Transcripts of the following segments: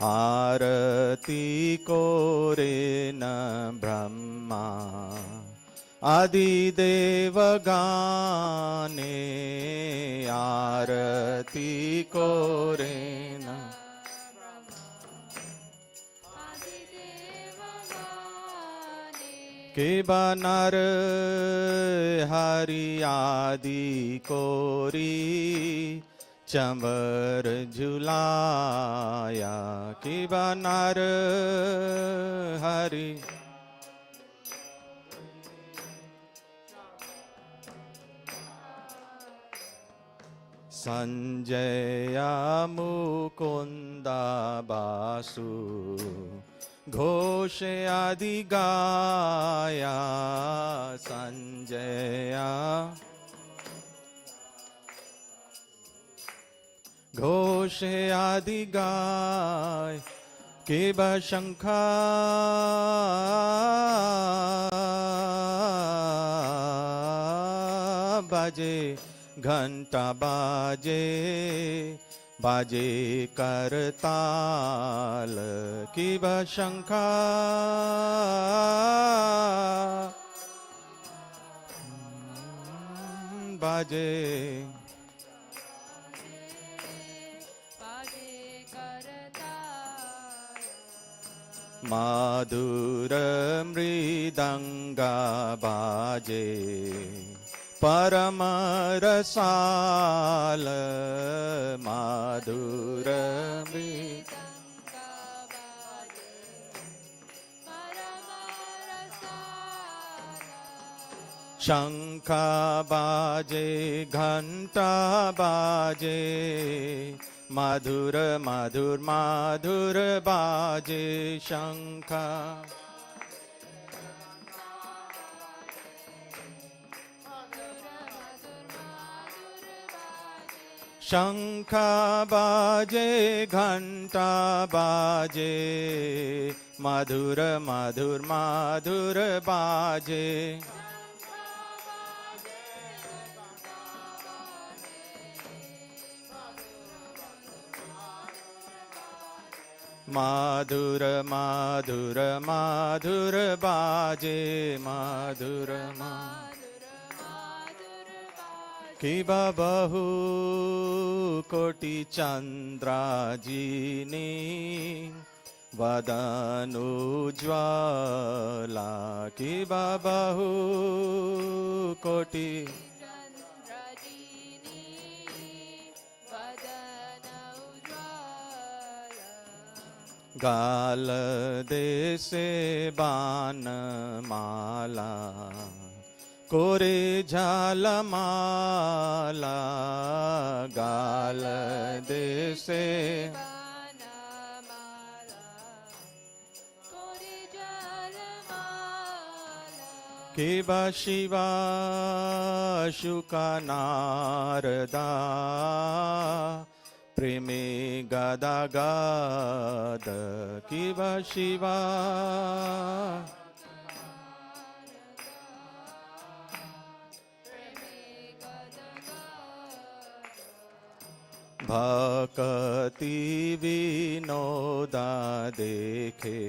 आरती कोरे न ब्रह्मा आदिदेव गाने आरती कोरे न के बनर हरि आदि कोरी चंबर झुलाया के बनर हरि संजया मुकुंदा बासु घोष आदि गाया संजया घोष आदि गाय के बशंखा बाजे घंटा बाजे बाजे करताल की बशंखा बाजे माधुर मृदंगा बाजे परम रसाल माधुर शंखा बाजे घंटा बाजे माधुर माधुर माधुर बाजे शंखा शंखा बाजे घंटा बाजे मधुर मधुर माधुर बाजे माधुर माधुर माधुर बाजे माधुर कि बहु कोटि चंद्राजिनी वदनुज्वला कि बहु कोटि गाल देसे बान माला कोरे झालमाला गाल देसे के शिवा शुका नारदा प्रेमे गदा गाद कि शिवा भक्ति विनोदा देखे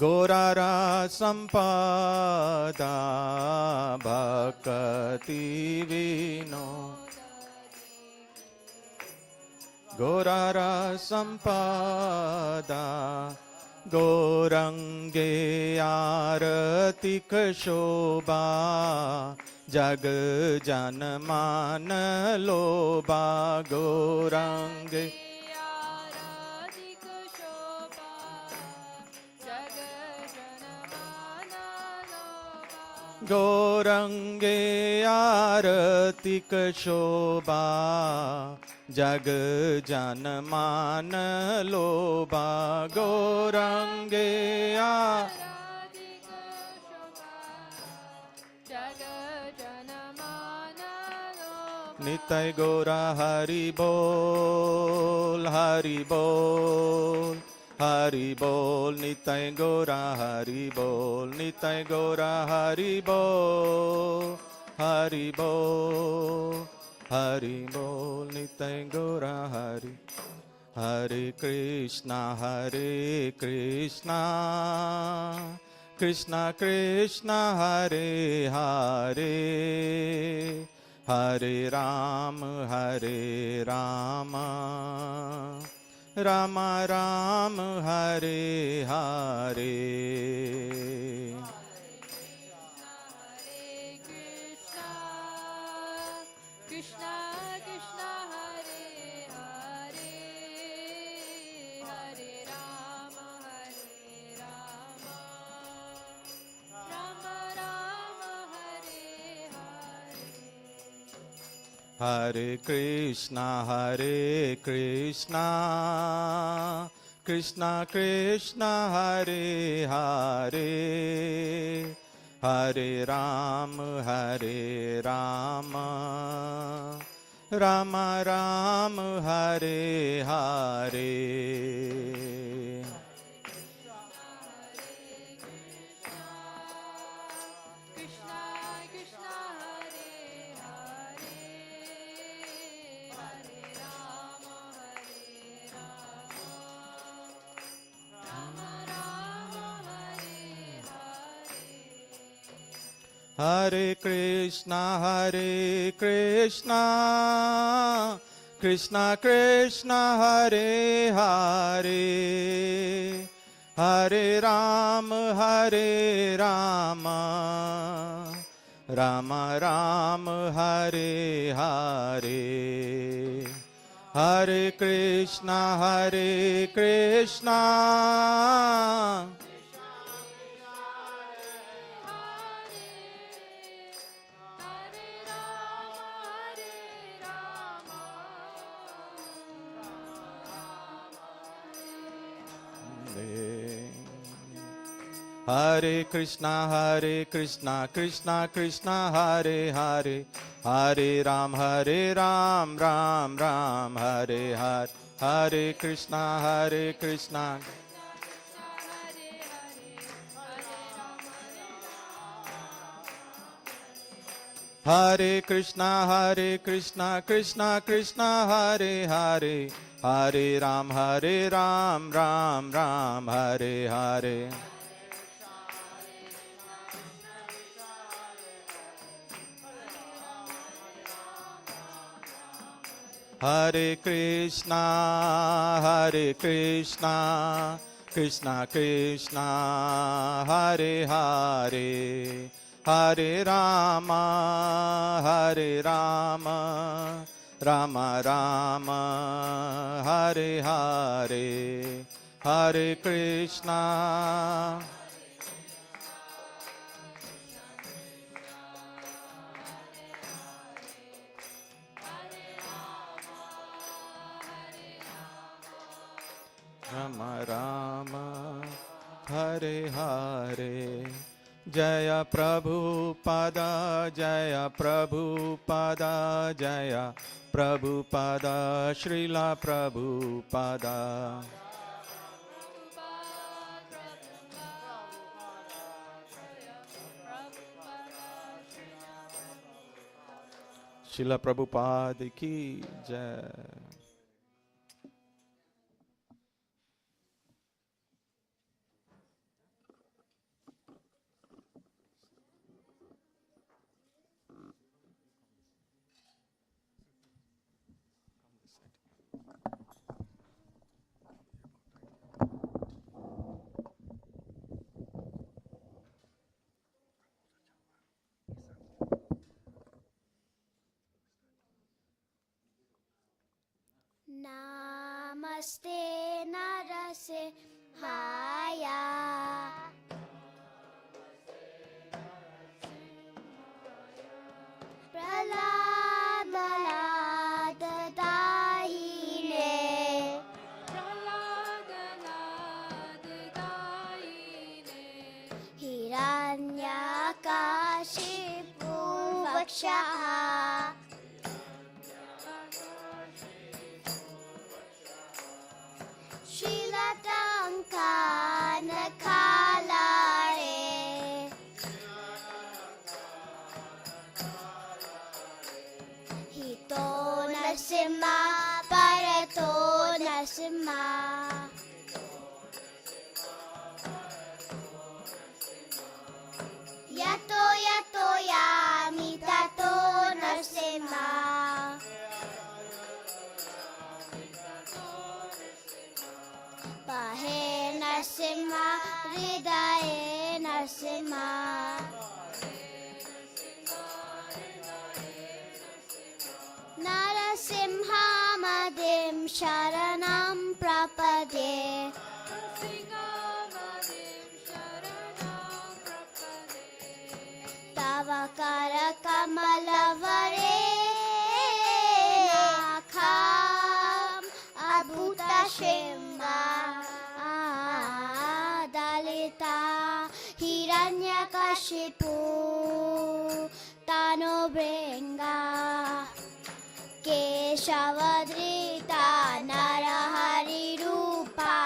गोरारा संपादा भक्ति विनोद गोरारा संपादा गौरंगे आरतिक शोभा जग जन मान लोबा गौरंगे गौरंगे आरतिक शोभा जग जन मान लोबा गौरंगे नित्य गौरा हरि बोल हरि बोल हरि बोल नित्य गौरा हरि बोल नित्य गौरा हरि बोल हरि बोल हरि बोल नित्य Gaura Hari Hare Krishna, Krishna Krishna, Hare Hare, Hare Rama, Rama Rama, Hare Hare. Hare Krishna, Krishna Krishna, Hare Hare, Hare Rama, Rama Rama, Hare Hare. Hare Krishna, Krishna Krishna, Hare Hare, Hare Rama, Rama Rama, Hare Hare. Hare Krishna, Hare Krishna, Krishna Krishna, Hare Hare, Hare Ram, Ram Ram, Hare Hare. Hare Krishna, Hare Krishna, Krishna Krishna, Hare Hare, Hare Ram, Ram Ram, Hare Hare. Hare Krishna, Krishna Krishna, Hare Hare, Hare Rama, Rama Rama, Hare Hare. Hare Krishna. Rama Rama, Hare Hare. Jaya Prabhupada, Jaya Prabhupada, Jaya Prabhupada, Srila Prabhupada. Srila Prabhupada ki jai. Namaste Narase Haya. Prahlad Dahine. Hiranyakashipu Vakshaha. Hito Narsima Parato Nars Narasimha. Yato yato yami tato Narasimha. Pahe Narasimha, Hridaye Narasimha. Narasimha Madim Sharanam Prapade. Tava Kara Kamalavare Nakham Adbhuta Shimba. Dalita Hiranyakashipu Tano Bringa. Keshavadrita Narahari Rupa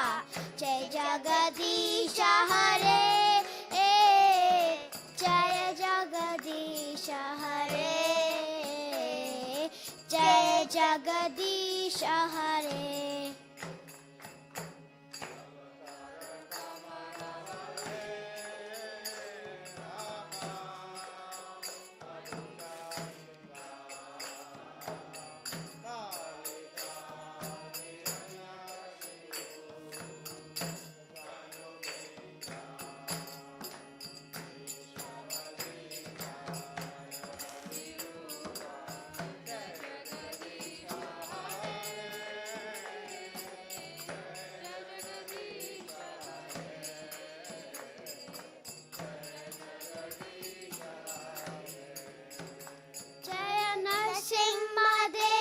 Jai Jagadisha Hare Jai Jagadisha Hare Jai Jagadisha Hare. Jaya Narasimha De,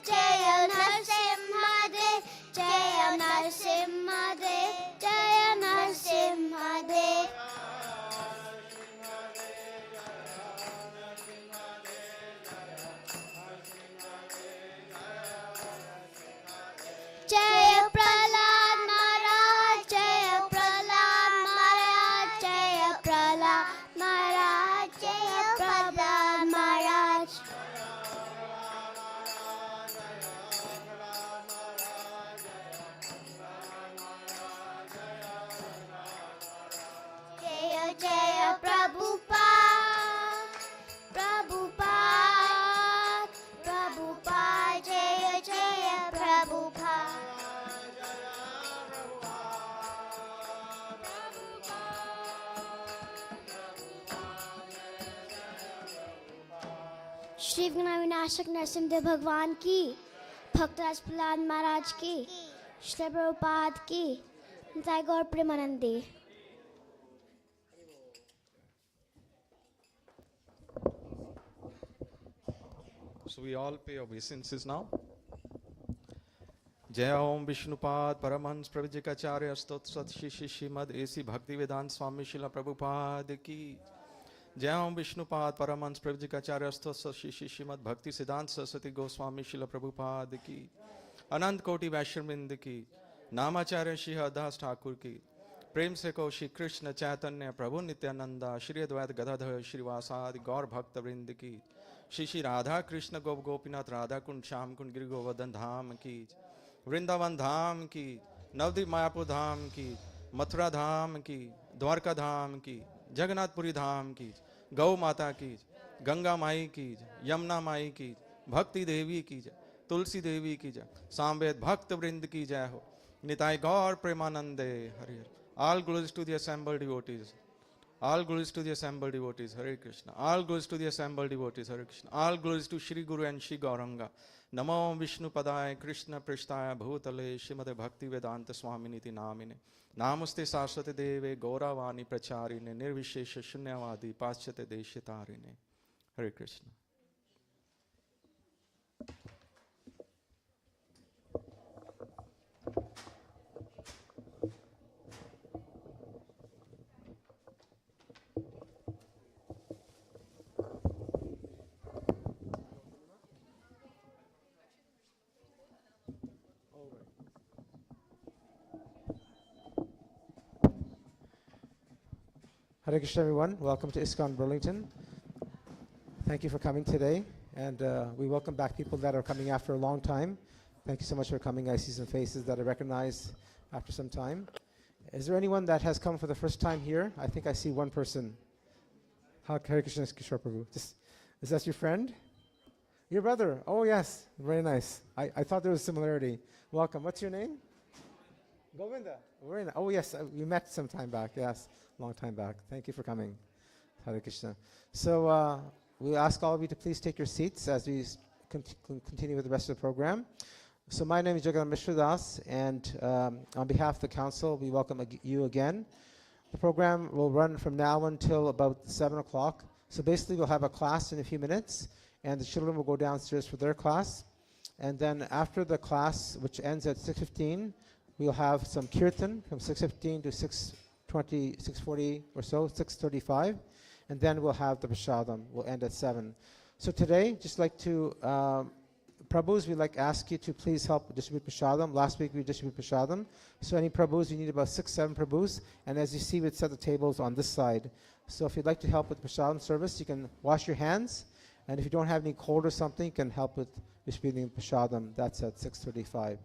Jaya Narasimha De, Jaya Narasimha De, Jaya Narasimha De. Jaya Prahlad Maharaj, Jaya Prahlad Maharaj, Jaya Prahlad Maharaj, Jaya Prahlad Maharaj. Jaya Jaya Prabhupada, Prabhupada, Prabhupada, Jaya Jaya Prabhupada. Shri विघ्न विनाशक नरसिंहदेव भगवान की, भक्तराज प्रहलाद महाराज की, श्री प्रभुपाद की, निताई गौर Premanandi. So we all pay obeisances now. Jaya Om Vishnupad Paramhans Pravijikacharya Stot Sat Shishi Shrimad A.C. Bhaktivedanta Swami Srila Prabhupada ki. Jaya Om Vishnupad Paramhans Pravijikacharya Stot Sat Shishi Shrimad Bhakti Siddhanta Saraswati Goswami Srila Prabhupada ki. Anant Koti Vaishnavind ki. Namacharya Shri Haridas Thakur ki. प्रेम से कहो श्री कृष्ण चैतन्य प्रभु नित्यानंदा श्री अद्वैत गदाधर श्रीवासादि गौर भक्त वृंद की। श्री श्री राधा कृष्ण गोप गोपीनाथ राधा कुंड श्याम कुंड गिरि गोवर्धन धाम की, वृंदावन धाम की, नवद्वीप मायापुर धाम की, मथुरा धाम की, द्वारका धाम की, जगन्नाथपुरी धाम की, गौ माता की, गंगा माई की, यमुना माई की, भक्ति देवी की जय, तुलसी देवी की जय, सांवेद भक्त वृंद की जय हो। निताई गौर प्रेमानंदे Hari Hari. All glories to the assembled devotees. All glories to the assembled devotees. Hare Krishna. All glories to the assembled devotees. Hare Krishna. All glories to Shri Guru and Shri Gauranga. Namo Vishnu Padaya Krishna Prishtaya Bhutale Shrimade Bhakti Vedanta Swaminiti Namine. Namaste Saraswati Deve Gauravani Pracharine Nirvishesha Shunyavadi Paschate Deshitarine. Hare Krishna. Hare Krishna, everyone. Welcome to Iskcon Burlington. Thank you for coming today. And we welcome back people that are coming after a long time. Thank you so much for coming. I see some faces that I recognize after some time. Is there anyone that has come for the first time here? I think I see one person. Hare Krishna Kishore Prabhu. Is that your friend? Your brother? Oh, yes. Very nice. I thought there was similarity. Welcome. What's your name? Govinda. Very nice. Oh, yes. We met some time back. Yes. Long time back. Thank you for coming. Hare Krishna. So we ask all of you to please take your seats as we continue with the rest of the program. So my name is Jagannath Mishra Das, and on behalf of the council, we welcome you again. The program will run from now until about 7 o'clock. So basically, we'll have a class in a few minutes, and the children will go downstairs for their class. And then after the class, which ends at 6:15, we'll have some kirtan from 6:15 to 6:20, 6:40 or so, 6:35. And then we'll have the prasadam. We'll end at 7. So today, just like to, Prabhus, we'd like to ask you to please help distribute prasadam. Last week we distributed prasadam. So any Prabhus, you need about 6-7 Prabhus. And as you see, we'd set the tables on this side. So if you'd like to help with prasadam service, you can wash your hands. And if you don't have any cold or something, you can help with distributing prasadam. That's at 6:35.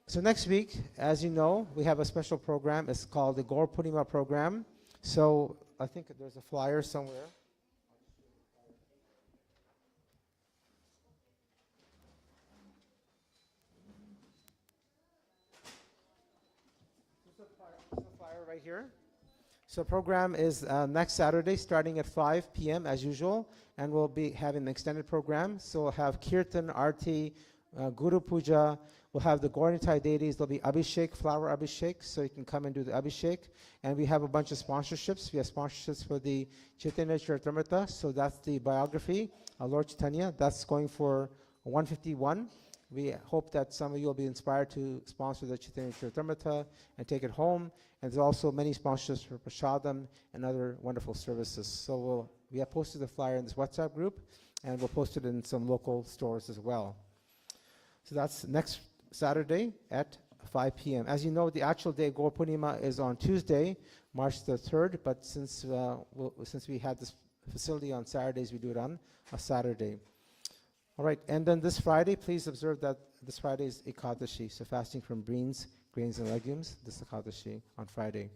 So next week, as you know, we have a special program. It's called the Gaur Purnima program. So I think there's a flyer somewhere. This is a flyer right here. So program is next Saturday starting at 5 p.m. as usual, and we'll be having an extended program. So we'll have Kirtan, Arti, Guru Puja. We'll have the Gauranitai deities. There'll be Abhishek, flower Abhishek, so you can come and do the Abhishek. And we have a bunch of sponsorships. We have sponsorships for the Chaitanya Charitamrita, so that's the biography of Lord Chaitanya. That's going for 151. We hope that some of you will be inspired to sponsor the Chaitanya Charitamrita and take it home. And there's also many sponsorships for Prasadam and other wonderful services. So we have posted the flyer in this WhatsApp group, and we'll post it in some local stores as well. So that's next Saturday at 5 p.m. As you know, the actual day of Gaur Purnima is on Tuesday, March the 3rd, but since we had this facility on Saturdays, we do it on a Saturday. All right, and then this Friday, please observe that this Friday is Ekadashi, so fasting from grains and legumes, this Ekadashi on Friday.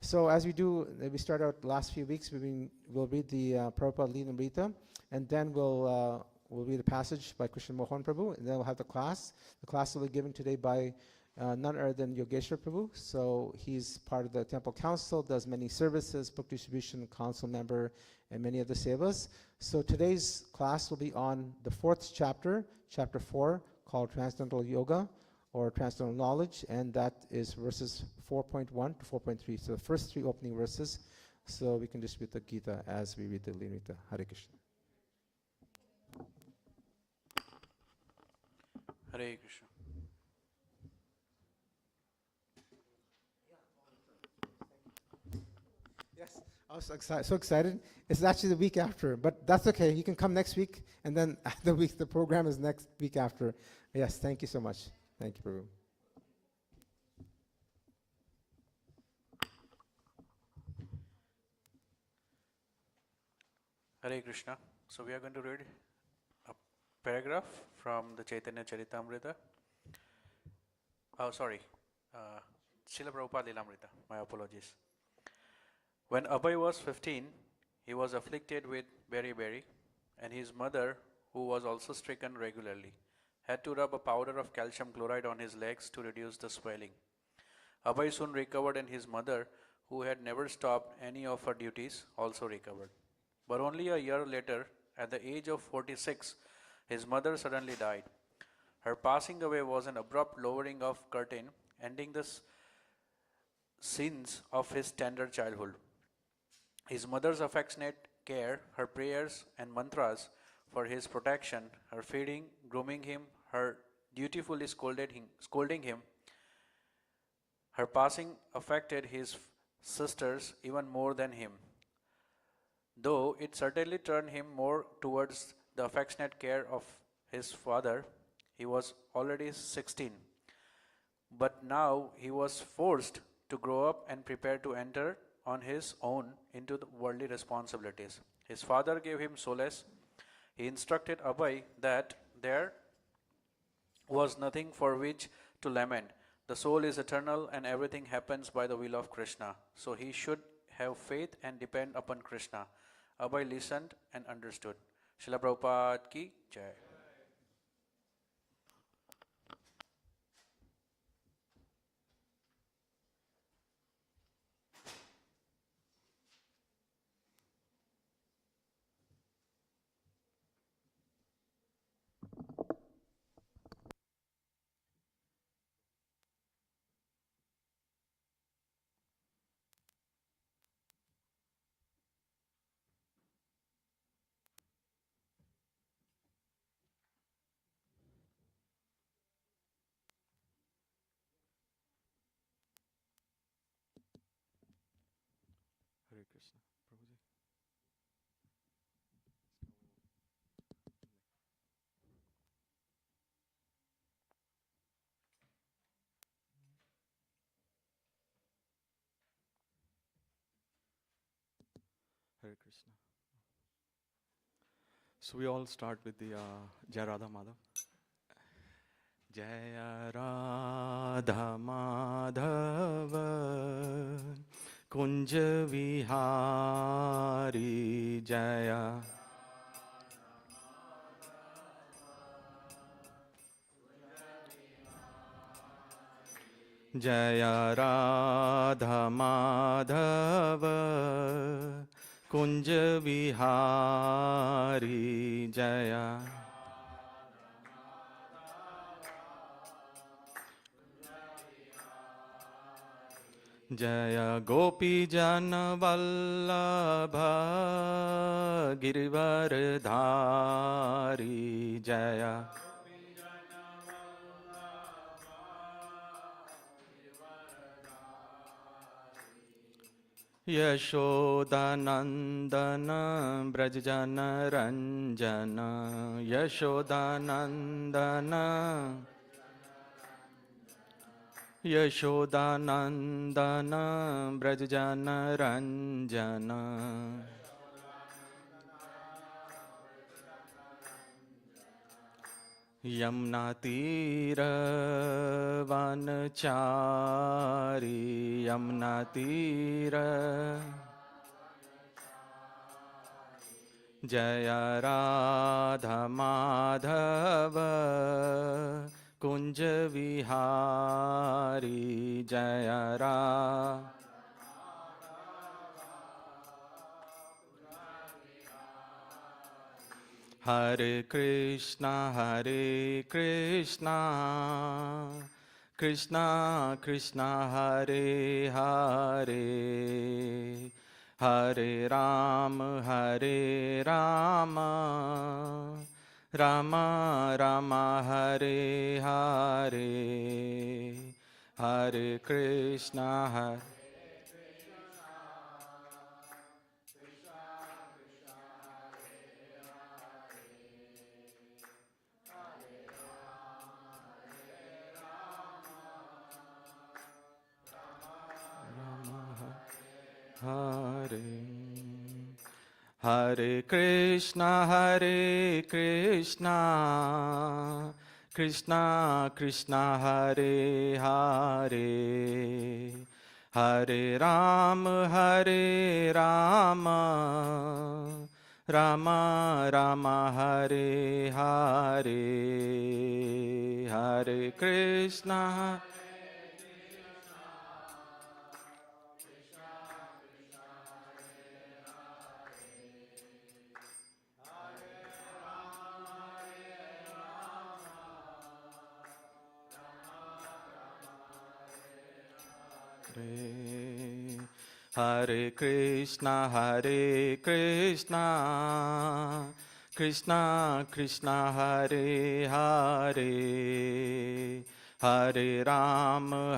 So as we do, we start out the last few weeks, we'll read the Prabhupada Leelamrita, and then we'll read a passage by Krishna Mohan Prabhu, and then we'll have the class. The class will be given today by none other than Yogeshwar Prabhu. So he's part of the temple council, does many services, book distribution, council member, and many other sevas. So today's class will be on the 4th chapter, chapter 4, called Transcendental Yoga, or Transcendental Knowledge, and that is verses 4.1 to 4.3. So the first 3 opening verses, so we can distribute the Gita as we read the Leelamrita. Hare Krishna. Hare Krishna. Yes, I was so excited. It's actually the week after, but that's okay. You can come next week, and then the program is next week after. Yes, thank you so much. Thank you, Prabhu. Hare Krishna. So we are going to read a paragraph from the Chaitanya Charitamrita. Srila Prabhupada Leelamrita. My apologies. When Abhay was 15, he was afflicted with beriberi, and his mother, who was also stricken regularly, had to rub a powder of calcium chloride on his legs to reduce the swelling. Abhay soon recovered, and his mother, who had never stopped any of her duties, also recovered. But only a year later, at the age of 46, his mother suddenly died. Her passing away was an abrupt lowering of curtain, ending the scenes of his tender childhood. His mother's affectionate care, her prayers and mantras for his protection, her feeding, grooming him, her dutifully scolding him, her passing affected his sisters even more than him. Though it certainly turned him more towards the affectionate care of his father, he was already 16. But now he was forced to grow up and prepare to enter on his own into the worldly responsibilities. His father gave him solace. He instructed Abhay that there was nothing for which to lament. The soul is eternal and everything happens by the will of Krishna. So he should have faith and depend upon Krishna. Abhay listened and understood. Srila Prabhupada ki jai. Hare Krishna. Prabhuji. Hare Krishna. So we all start with the Jai Radha Madhav. Jaya Radha Madhava Kunja Vihari Jaya Jaya Radha Madhava Kunja Vihari Jaya Jaya Gopi Jana Vallabha Girivardhari Jaya Yashodanandana Brajjana Ranjana Yashodanandana Yashodanandana Brajjana Ranjana Yamuna Tira Vanachari Yamuna Tira Jaya Radha Madhava Kunja Vihari Jaya Radha Hare Krishna, Krishna Krishna, Hare Hare, Hare Rama, Rama Rama, Hare Hare, Hare Krishna, Hare Hare Hare Krishna, Krishna Krishna, Hare Hare, Hare Rama, Rama Rama, Hare Hare, Hare Krishna. Hare Krishna, Krishna Krishna, Hare Hare, Hare Rama,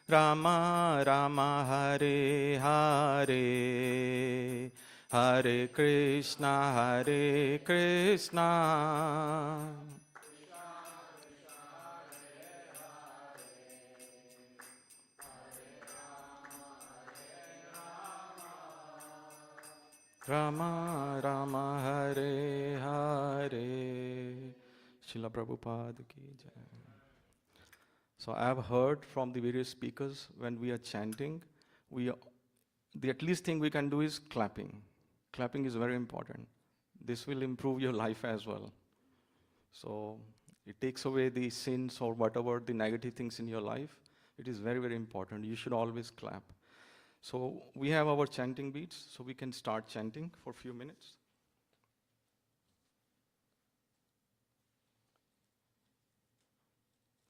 Rama Rama, Hare Hare, Hare Krishna, Rama Rama, Hare Hare. Srila Prabhupada ki jai. So I have heard from the various speakers when we are chanting, the at least thing we can do is clapping. Clapping is very important. This will improve your life as well. So it takes away the sins or whatever the negative things in your life. It is very, very important. You should always clap. So we have our chanting beats, so we can start chanting for a few minutes.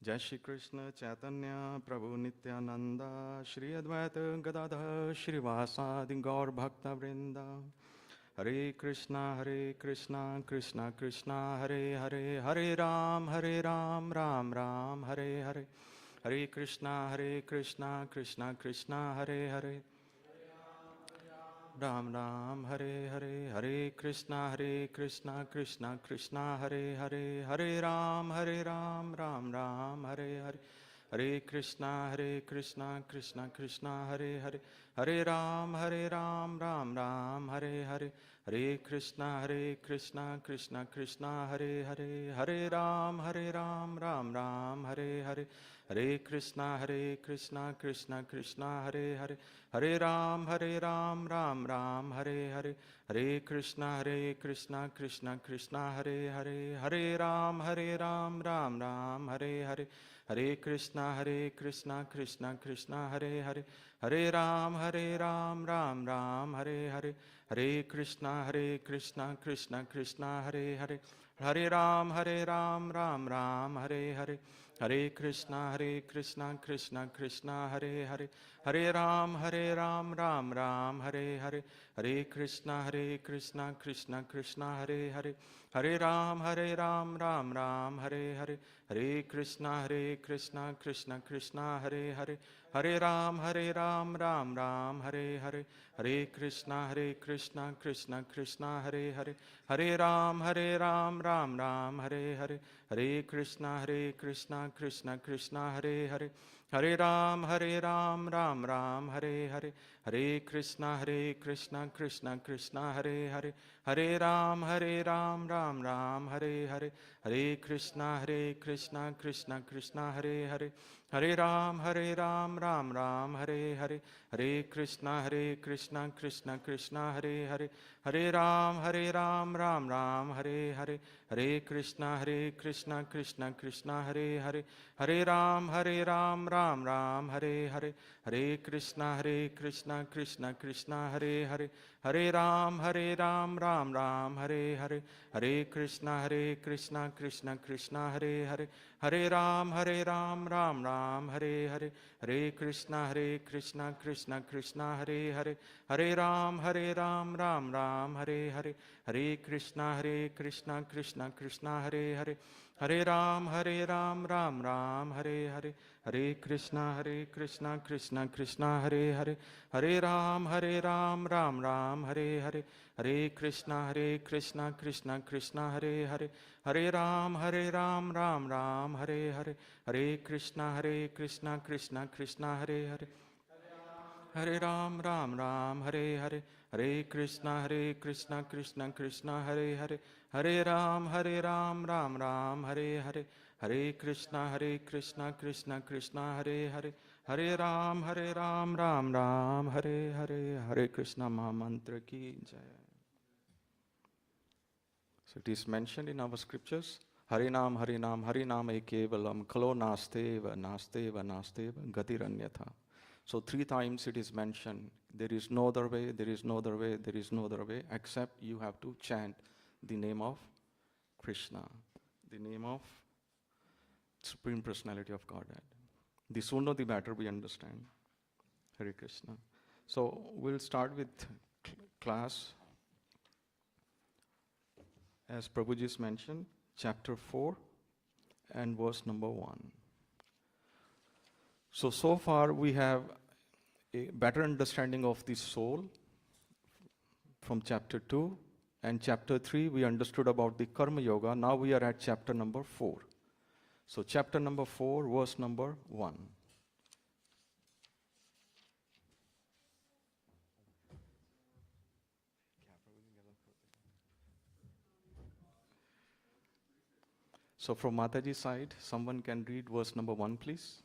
Jai Shri Krishna Chaitanya Prabhu Nityananda Shri Advaita Gadadha Shri Vasadi Gaur Bhakta Vrinda Hare Krishna Krishna Krishna Hare Hare Hare Ram Ram Ram Hare Hare Hare Krishna Krishna Krishna Hare Hare Ram Hare Hare Hare Krishna Krishna Krishna Hare Hare Hare Ram Ram Hare Hare Hare Krishna Krishna Krishna Hare Hare Hare Ram Ram Hare Hare Hare Krishna Krishna Krishna Hare Hare Hare Ram Ram Hare Hare Hare Krishna Krishna Krishna Hare Hare Hare Ram Ram Hare Hare Hare Krishna Krishna Krishna Hare Hare Hare Ram Ram Hare Hare Hare Krishna Krishna Krishna Hare Hare Hare Ram Ram Hare Hare Hare Krishna Krishna Krishna Hare Hare Hare Ram Ram Hare Hare Hare Krishna Krishna Krishna Hare Hare Hare Ram Ram Hare Hare Hare Krishna Krishna Krishna Hare Hare Hare Ram Ram Hare Hare Hare Krishna Krishna Krishna Hare Hare Hare Ram Ram Hare Hare Hare Krishna Krishna Krishna Hare Hare Hare Ram Ram Hare Hare Hare Krishna Krishna Krishna Hare Hare Hare Ram Ram Hare Hare Hare Krishna Krishna Krishna Hare Hare Hare Ram Ram Hare Hare Hare Krishna Krishna Krishna Hare Hare Hare Ram Ram Hare Hare Hare Krishna Krishna Krishna Hare Hare Hare Ram Ram Hare Hare Hare Krishna Krishna Krishna Hare Hare Hare Ram Ram Hare Hare Hare Krishna Krishna Krishna Hare Hare Hare Ram Ram Hare Hare Hare Krishna Krishna Krishna Hare Hare Hare Ram Ram Hare Hare Hare Krishna Krishna Krishna Hare Hare Hare Ram Ram Hare Hare Hare Krishna Krishna Krishna Hare Hare Hare Ram Ram Hare Hare Hare Krishna Krishna Krishna Hare Hare Hare Ram Ram Hare Hare Hare Krishna Krishna Krishna Hare Hare Hare Ram Ram Hare Hare Hare Krishna Krishna Krishna Hare Hare Hare Ram Ram Hare Hare Hare Krishna Krishna Krishna Hare Hare Hare Ram Ram Hare Hare Hare Krishna Krishna Krishna Hare Hare Hare Ram Ram Hare Hare Hare Krishna Mahamantra ki jai. So it is mentioned in our scriptures, Harinam Ekevalam Kalo Nasteva Gatiranyatha. So 3 times it is mentioned, there is no other way, there is no other way, there is no other way, except you have to chant the name of Krishna, the name of Supreme Personality of Godhead. The sooner the better we understand. Hare Krishna. So we'll start with class. As Prabhuji mentioned, chapter 4 and verse number 1. So far we have a better understanding of the soul from chapter 2, and chapter 3 we understood about the Karma Yoga. Now we are at chapter number 4. So chapter number 4, verse number 1. So from Mataji's side, someone can read verse number 1, please.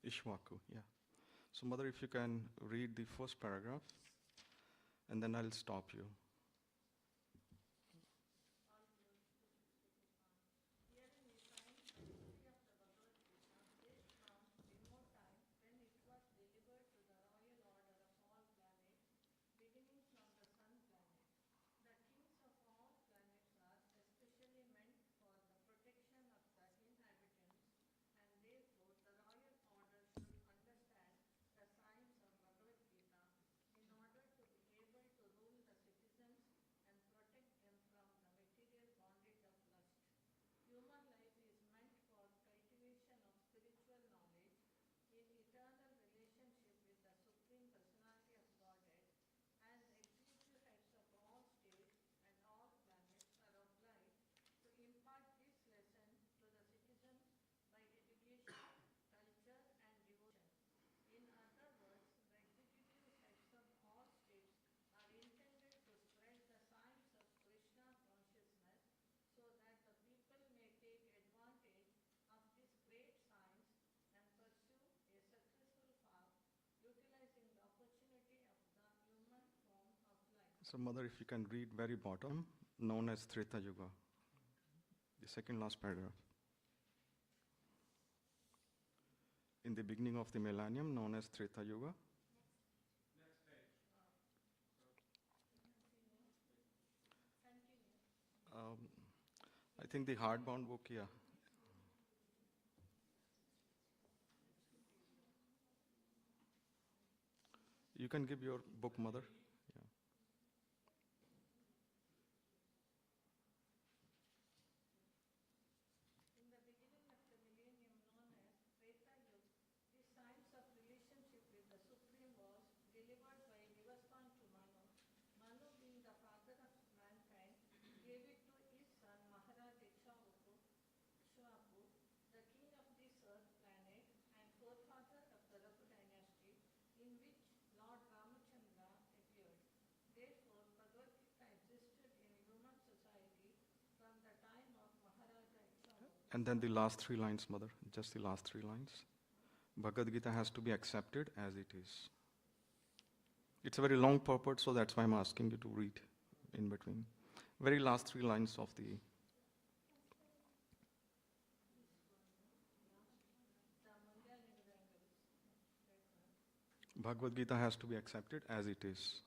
Ishwaku, yeah. So mother, if you can read the first paragraph, and then I'll stop you. So mother, if you can read very bottom, known as Treta Yuga, the second last paragraph. In the beginning of the millennium, known as Treta Yuga. Um, I think the hardbound book, yeah. You can give your book, mother. Yeah. And then the last 3 lines, mother, just the last 3 lines. Bhagavad Gita has to be accepted as it is. It's a very long purport, so that's why I'm asking you to read in between. Very last 3 lines of the... Bhagavad Gita has to be accepted as it is.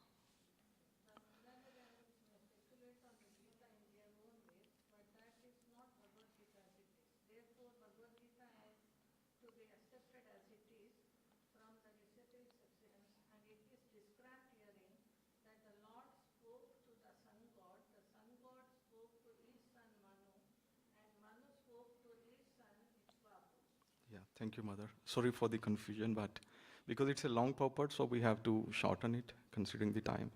Yeah, thank you, mother. Sorry for the confusion, but because it's a long purport, so we have to shorten it considering the time.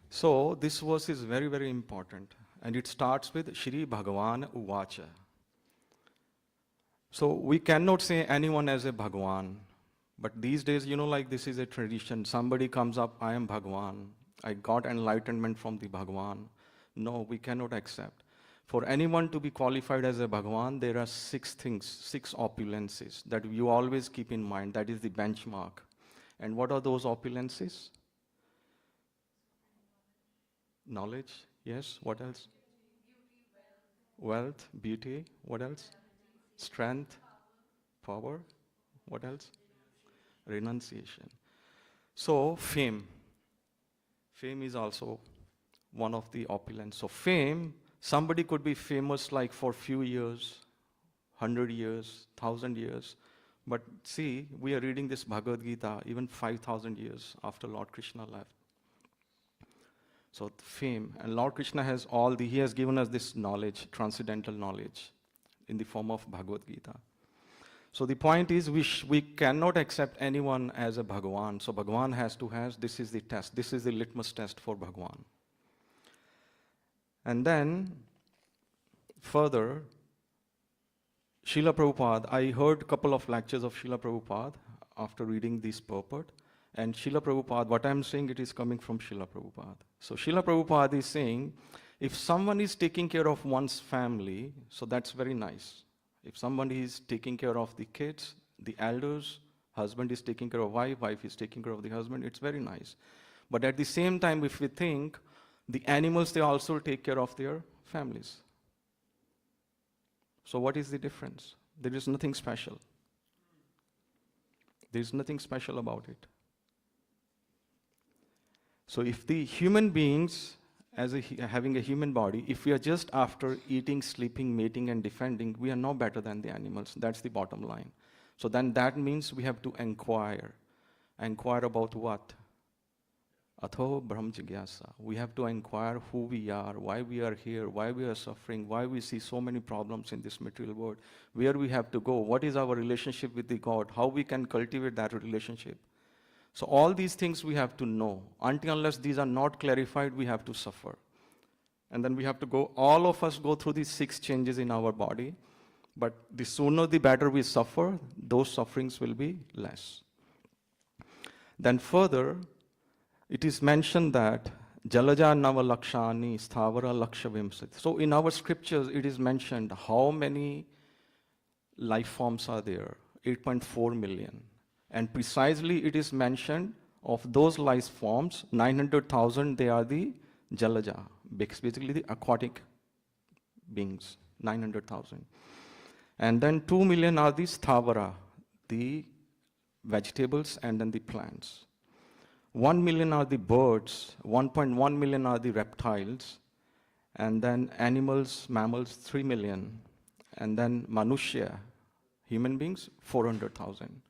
So this verse is very, very important. And it starts with Shri Bhagavan Uvacha. So we cannot say anyone as a Bhagavan. But these days, like this is a tradition. Somebody comes up, I am Bhagavan. I got enlightenment from the Bhagavan. No, we cannot accept. For anyone to be qualified as a Bhagavan, there are 6 things, 6 opulences that you always keep in mind. That is the benchmark. And what are those opulences? Knowledge, yes. What else? Wealth, beauty. What else? Strength, power. What else? Renunciation. So, fame. Fame is also one of the opulence. So, fame, somebody could be famous like for few years, 100 years, 1,000 years, But see, we are reading this Bhagavad Gita even 5,000 years after Lord Krishna left. So the fame, and Lord Krishna has he has given us this knowledge, transcendental knowledge, in the form of Bhagavad Gita. So the point is, we cannot accept anyone as a Bhagavan. So Bhagavan has to have, this is the test, this is the litmus test for Bhagavan. And then, further, Srila Prabhupada, I heard a couple of lectures of Srila Prabhupada after reading this purport. And Srila Prabhupada, what I'm saying, it is coming from Srila Prabhupada. So Srila Prabhupada is saying, if someone is taking care of one's family, so that's very nice. If somebody is taking care of the kids, the elders, husband is taking care of wife, wife is taking care of the husband, it's very nice. But at the same time, if we think, the animals, they also take care of their families. So what is the difference? There is nothing special. There is nothing special about it. So if the human beings, having a human body, if we are just after eating, sleeping, mating, and defending, we are no better than the animals. That's the bottom line. So then that means we have to inquire. Inquire about what? Atho Brahm Jigyasa. We have to inquire who we are, why we are here, why we are suffering, why we see so many problems in this material world, where we have to go, what is our relationship with the God, how we can cultivate that relationship. So all these things we have to know. Until unless these are not clarified, we have to suffer. And then we have to go, all of us go through these 6 changes in our body. But the sooner the better we suffer, those sufferings will be less. Then further, it is mentioned that Jalaja Nava Lakshani Sthavara Lakshavimsit. So in our scriptures, it is mentioned how many life forms are there, 8.4 million. And precisely it is mentioned of those life forms, 900,000, they are the Jalaja, basically the aquatic beings, 900,000. And then 2 million are the Sthavara, the vegetables and then the plants. 1 million are the birds, 1.1 million are the reptiles, and then animals, mammals, 3 million, and then Manushya, human beings, 400,000.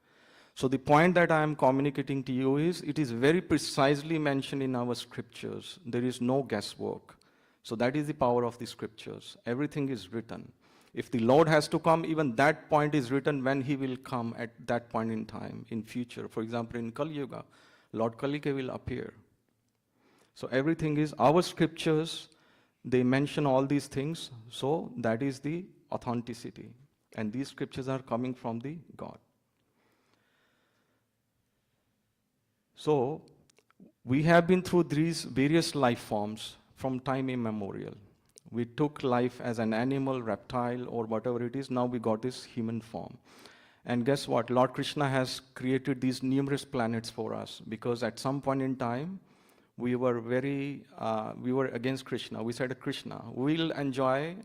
So the point that I am communicating to you is, it is very precisely mentioned in our scriptures. There is no guesswork. So that is the power of the scriptures. Everything is written. If the Lord has to come, even that point is written when He will come at that point in time, in future. For example, in Kali Yuga, Lord Kalike will appear. So everything is, our scriptures, they mention all these things, so that is the authenticity. And these scriptures are coming from the God. So, we have been through these various life forms from time immemorial. We took life as an animal, reptile, or whatever it is. Now we got this human form. And guess what? Lord Krishna has created these numerous planets for us, because at some point in time, we were against Krishna. We said, Krishna, we'll enjoy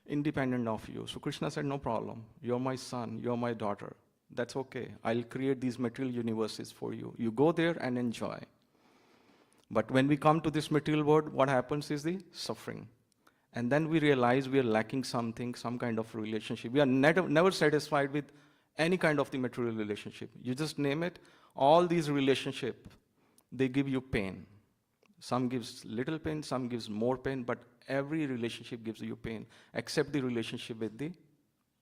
independent of you. So Krishna said, no problem. You're my son, you're my daughter. That's okay. I'll create these material universes for you. You go there and enjoy. But when we come to this material world, what happens is the suffering. And then we realize we are lacking something, some kind of relationship. We are never satisfied with any kind of the material relationship. You just name it. All these relationships, they give you pain. Some gives little pain, some gives more pain, but every relationship gives you pain, except the relationship with the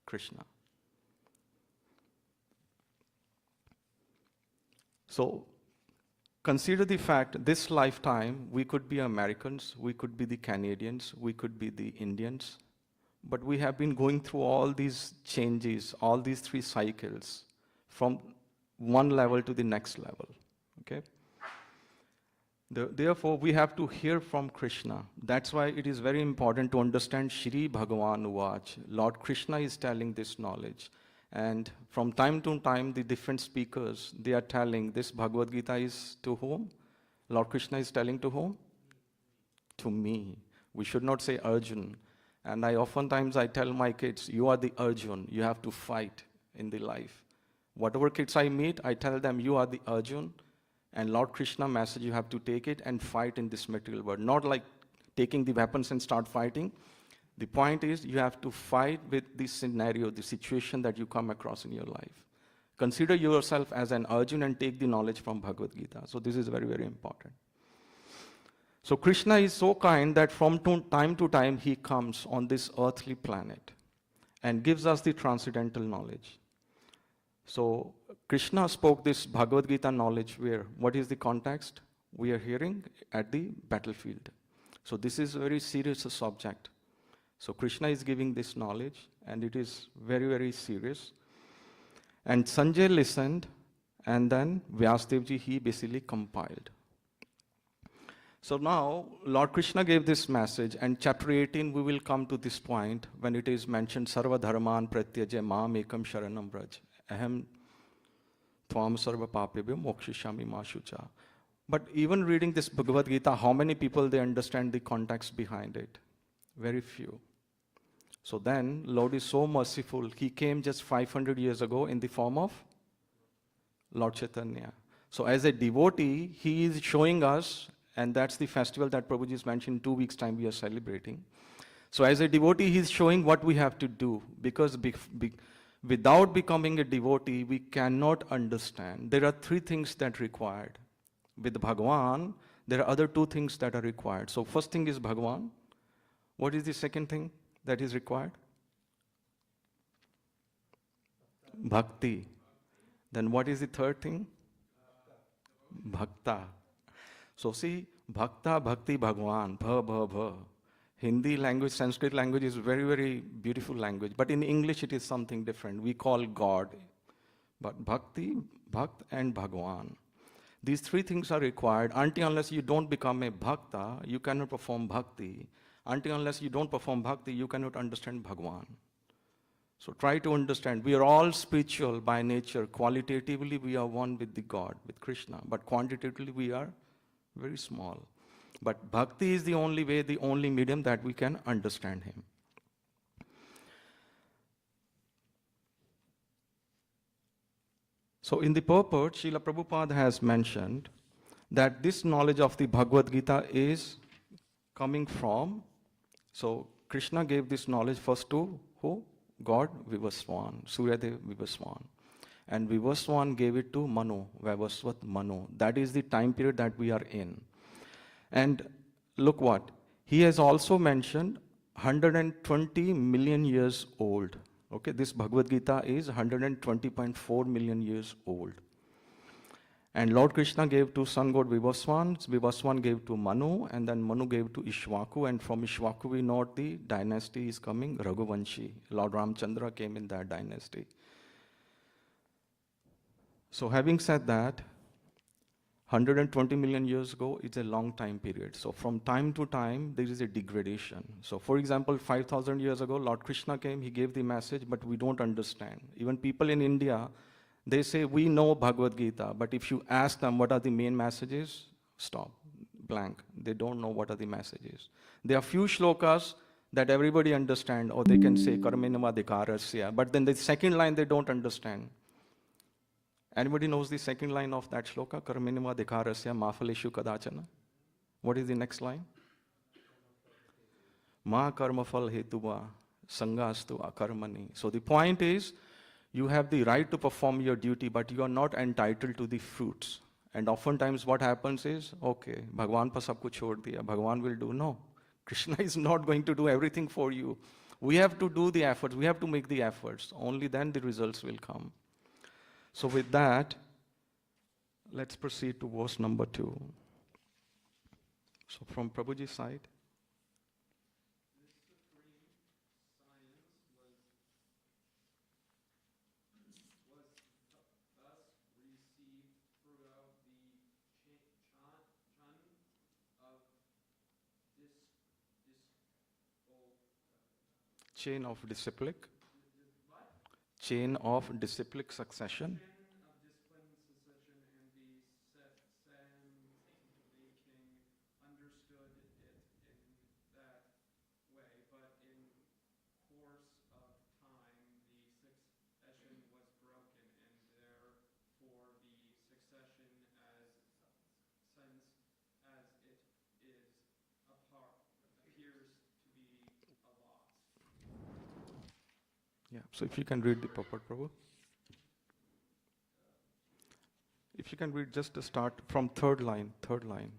Krishna. So, consider the fact, this lifetime, we could be Americans, we could be the Canadians, we could be the Indians, but we have been going through all these changes, all these 3 cycles, from one level to the next level, okay? Therefore, we have to hear from Krishna. That's why it is very important to understand Shri Bhagavan Uvach. Lord Krishna is telling this knowledge. And from time to time, the different speakers, they are telling this Bhagavad Gita is to whom? Lord Krishna is telling to whom? To me. We should not say Arjun. And oftentimes I tell my kids, you are the Arjun. You have to fight in the life. Whatever kids I meet, I tell them, you are the Arjun. And Lord Krishna message, you have to take it and fight in this material world. Not like taking the weapons and start fighting. The point is, you have to fight with the scenario, the situation that you come across in your life. consider yourself as an Arjun and take the knowledge from Bhagavad Gita. So this is very, very important. So Krishna is so kind that from time to time he comes on this earthly planet and gives us the transcendental knowledge. So Krishna spoke this Bhagavad Gita knowledge where? What is the context? We are hearing at the battlefield. So this is a very serious subject. So Krishna is giving this knowledge and it is very, very serious. And Sanjay listened and then Vyasdevji, he basically compiled. So now, Lord Krishna gave this message, and chapter 18, we will come to this point when it is mentioned, Sarva Dharman Pratyaja Mam Ekam Sharanam Braj. Aham Tvam Sarva Papebhyo Mokshishami Mashucha. But even reading this Bhagavad Gita, how many people they understand the context behind it? Very few. So then, Lord is so merciful. He came just 500 years ago in the form of Lord Chaitanya. So as a devotee, he is showing us, and that's the festival that Prabhuji is mentioned in 2 weeks' time we are celebrating. So as a devotee, he's showing what we have to do, because without becoming a devotee, we cannot understand. There are 3 things that are required. With Bhagavan, there are other 2 things that are required. So first thing is Bhagavan. What is the second thing that is required? Bhakti. Then what is the third thing? Bhakta. So see, Bhakta, Bhakti, Bhagwan, Bha, Bha, Bha. Hindi language, Sanskrit language is very, very beautiful language. But in English, it is something different. We call God. But Bhakti, Bhakt, and Bhagwan. These 3 things are required. Until unless you don't become a Bhakta, you cannot perform Bhakti. Until unless you don't perform Bhakti, you cannot understand Bhagwan. So try to understand. We are all spiritual by nature. Qualitatively, we are one with the God, with Krishna. But quantitatively, we are very small. But Bhakti is the only way, the only medium that we can understand Him. So in the purport, Srila Prabhupada has mentioned that this knowledge of the Bhagavad Gita is coming from, so Krishna gave this knowledge first to who? God Vivaswan, Suryadev Vivaswan. And Vivaswan gave it to Manu, Vivasvat Manu. That is the time period that we are in. And look what, he has also mentioned 120 million years old. Okay, this Bhagavad Gita is 120.4 million years old. And Lord Krishna gave to sun god Vivaswan, Vivaswan gave to Manu, and then Manu gave to Ishwaku, and from Ishwaku we know the dynasty is coming, Raghuvanshi. Lord Ramchandra came in that dynasty. So having said that, 120 million years ago, it's a long time period. So from time to time, there is a degradation. So for example, 5,000 years ago, Lord Krishna came, he gave the message, but we don't understand. Even people in India, they say, we know Bhagavad Gita, but if you ask them what are the main messages, stop, blank. They don't know what are the messages. There are few shlokas that everybody understand, or they can say, karmenama dhikarasya, but then the second line they don't understand. Anybody knows the second line of that shloka? Karmenima dhikarasya mafaleshu kadachana. What is the next line? Ma karmafal hetuva sangastu akarmani. So the point is, you have the right to perform your duty, but you are not entitled to the fruits. And oftentimes what happens is, okay, Bhagwan pa sab kuch chhod diya, Bhagwan will do. No, Krishna is not going to do everything for you. We have to do the efforts, we have to make the efforts. Only then the results will come. So with that, let's proceed to verse number 2. So from Prabhuji's side. Chain of disciplic. Chain of disciplic succession. Yeah, so if you can read the purport, Prabhu. If you can read just to start from third line, third line.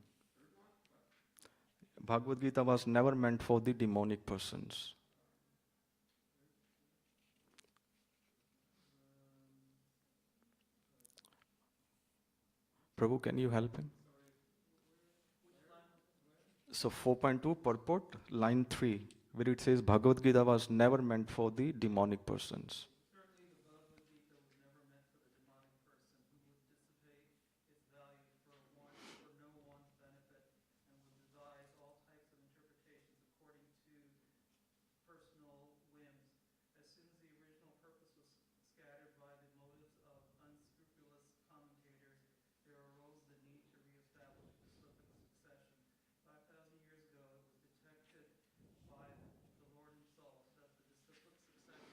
Bhagavad Gita was never meant for the demonic persons. Prabhu, can you help him? So 4.2 purport, line 3, where it says Bhagavad Gita was never meant for the demonic persons. Certainly, the Bhagavad Gita was never meant for the demonic person who would dissipate its value for no one's benefit and would devise all types of interpretations according to personal whims. As soon as the original purpose was scattered by the motives of unscrupulous commentators, there arose the need to reestablish the cyclic succession. 5,000 years ago, it was detected by the Lord himself that the disciplic succession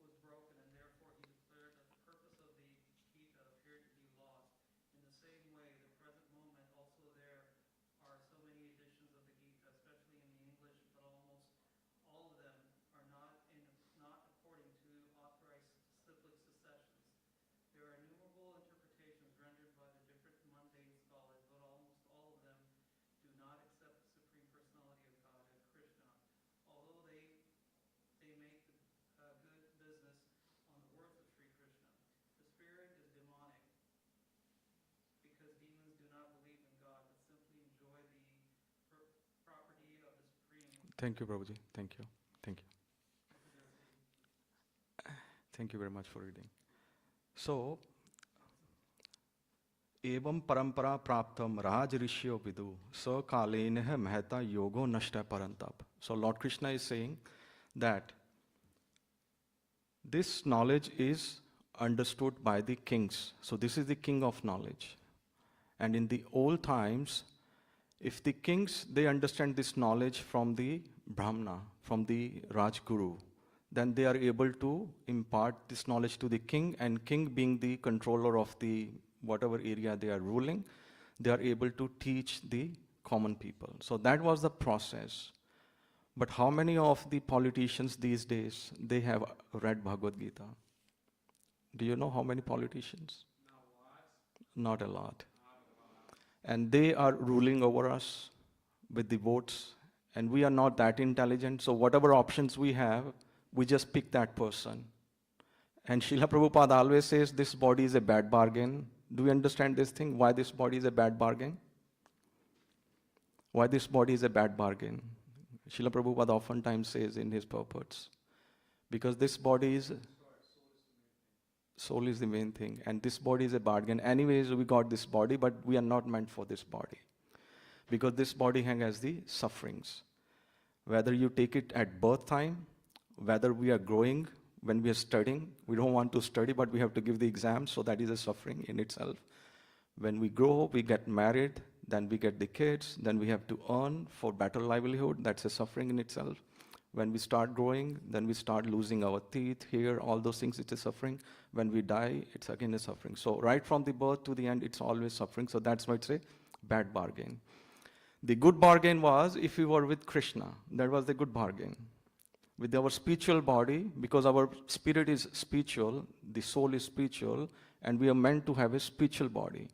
was broken, and therefore he declared that the purpose of the Gita appeared to be lost. In the same way, the present moment, also there are so many editions of the Gita, especially in the English, but almost all of them are not according to authorized cyclic successions. There are innumerable interpretations rendered by the different mundane scholars, but almost all of them do not accept the Supreme Personality of God as Krishna. Although they make good business on the words of Sri Krishna. The spirit is demonic because demons do not believe in God, but simply enjoy the property of the Supreme. Thank you, Prabhuji. Thank you. Thank you. Thank you very much for reading. So, evam parampara praptam raj rishyo vidu sa kalenah mehta yogo nashta parantap. So Lord Krishna is saying that this knowledge is understood by the kings. So this is the king of knowledge. And in the old times, if the kings, they understand this knowledge from the Brahmana, from the Rajguru, then they are able to impart this knowledge to the king, and king being the controller of the whatever area they are ruling, they are able to teach the common people. So that was the process. But how many of the politicians these days, they have read Bhagavad Gita? Do you know how many politicians? Not a lot. And they are ruling over us with the votes, and we are not that intelligent, so whatever options we have, we just pick that person. And Srila Prabhupada always says this body is a bad bargain. Do you understand this thing? Why this body is a bad bargain? Why this body is a bad bargain? Srila Prabhupada oftentimes says in his purports, because this body is, soul is the main thing, and this body is a bargain. Anyways, we got this body, but we are not meant for this body. Because this body has the sufferings. Whether you take it at birth time, whether we are growing, when we are studying, we don't want to study, but we have to give the exam, so that is a suffering in itself. When we grow, we get married, then we get the kids, then we have to earn for better livelihood, that's a suffering in itself. When we start growing, then we start losing our teeth, hair, all those things, it's a suffering. When we die, it's again a suffering. So right from the birth to the end, it's always suffering, so that's why it's a bad bargain. The good bargain was if we were with Krishna, that was the good bargain. With our spiritual body, because our spirit is spiritual, the soul is spiritual, and we are meant to have a spiritual body.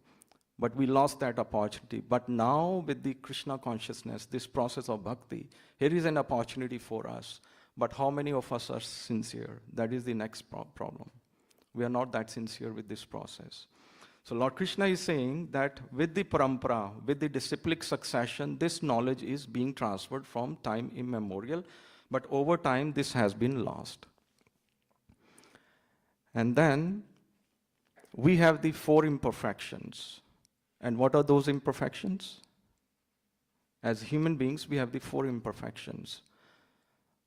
But we lost that opportunity. But now with the Krishna consciousness, this process of bhakti, here is an opportunity for us. But how many of us are sincere? That is the next problem. We are not that sincere with this process. So Lord Krishna is saying that with the parampara, with the disciplic succession, this knowledge is being transferred from time immemorial. But over time, this has been lost. And then we have the 4 imperfections. And what are those imperfections? As human beings, we have the 4 imperfections.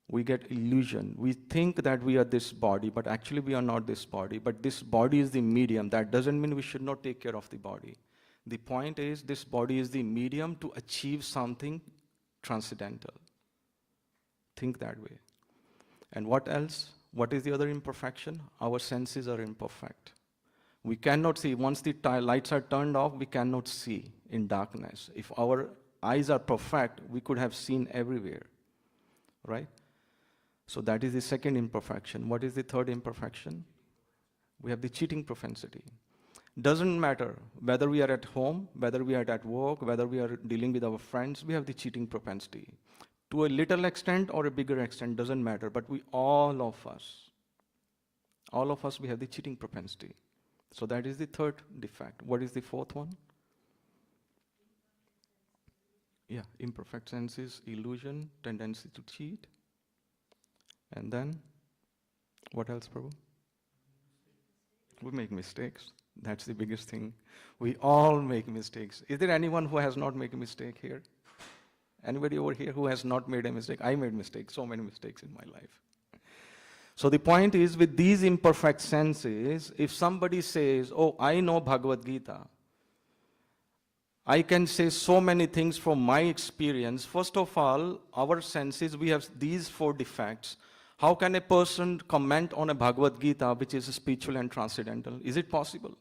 We get illusion. We think that we are this body, but actually we are not this body. But this body is the medium. That doesn't mean we should not take care of the body. The point is, this body is the medium to achieve something transcendental. Think that way. And what else? What is the other imperfection? Our senses are imperfect. We cannot see. Once the lights are turned off, we cannot see in darkness. If our eyes are perfect, we could have seen everywhere, right? So that is the second imperfection. What is the third imperfection? We have the cheating propensity. Doesn't matter whether we are at home, whether we are at work, whether we are dealing with our friends, we have the cheating propensity. To a little extent or a bigger extent, doesn't matter, but all of us, we have the cheating propensity. So that is the third defect. What is the fourth one? Yeah, imperfect senses, illusion, tendency to cheat. And then, what else, Prabhu? We make mistakes. That's the biggest thing. We all make mistakes. Is there anyone who has not made a mistake here? Anybody over here who has not made a mistake? I made mistakes, so many mistakes in my life. So the point is, with these imperfect senses, if somebody says, oh, I know Bhagavad Gita, I can say so many things from my experience. First of all, our senses, we have these 4 defects. How can a person comment on a Bhagavad Gita which is spiritual and transcendental? Is it possible?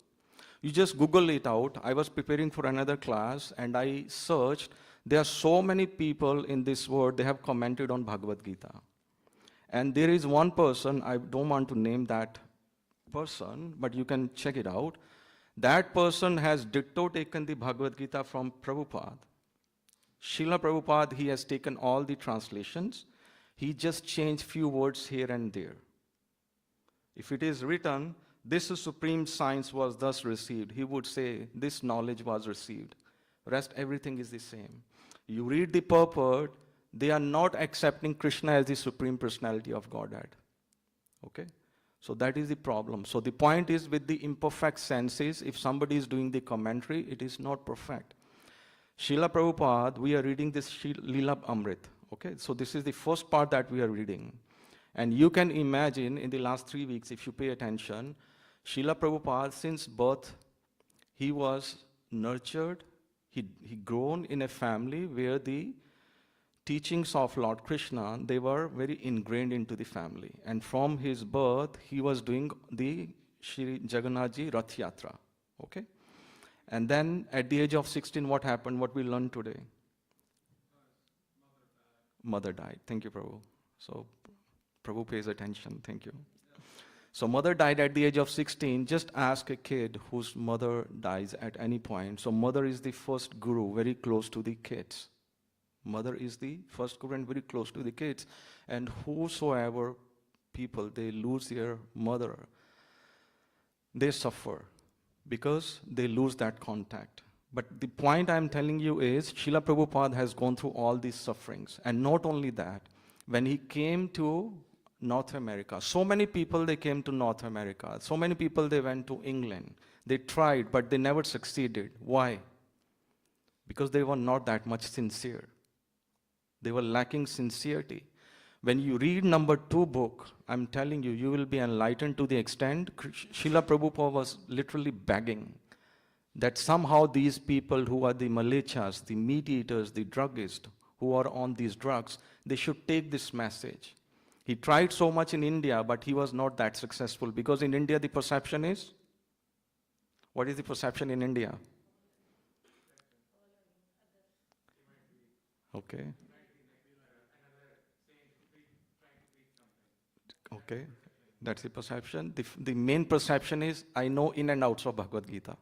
You just Google it out. I was preparing for another class and I searched. There are so many people in this world, they have commented on Bhagavad Gita. And there is one person, I don't want to name that person, but you can check it out. That person has ditto taken the Bhagavad Gita from Prabhupada. Srila Prabhupada, he has taken all the translations. He just changed few words here and there. If it is written, this supreme science was thus received, he would say, this knowledge was received. Rest, everything is the same. You read the purport, they are not accepting Krishna as the supreme personality of Godhead. Okay? So that is the problem. So the point is, with the imperfect senses, if somebody is doing the commentary, it is not perfect. Srila Prabhupada, we are reading this Leela Amrit. Okay, so this is the first part that we are reading. And you can imagine in the last 3 weeks, if you pay attention, Srila Prabhupada, since birth, he was nurtured, he grown in a family where the teachings of Lord Krishna, they were very ingrained into the family. And from his birth, he was doing the Shri Jagannath Ji Rath Yatra. Okay? And then at the age of 16, what happened? What we learned today? Mother died. Thank you, Prabhu. So Prabhu pays attention. Thank you. So mother died at the age of 16. Just ask a kid whose mother dies at any point. So mother is the first guru, very close to the kids. Mother is the first guru and very close to the kids. And whosoever people, they lose their mother, they suffer because they lose that contact. But the point I'm telling you is, Srila Prabhupada has gone through all these sufferings. And not only that, when he came to North America, so many people, they came to North America. So many people, they went to England. They tried, but they never succeeded. Why? Because they were not that much sincere. They were lacking sincerity. When you read number 2 book, I'm telling you, you will be enlightened to the extent Srila Prabhupada was literally begging that somehow these people who are the malechas, the meat eaters, the druggists, who are on these drugs, they should take this message. He tried so much in India, but he was not that successful because in India the perception is, what is the perception in India? Okay. Okay, that's the perception. The main perception is, I know in and outs of Bhagavad Gita.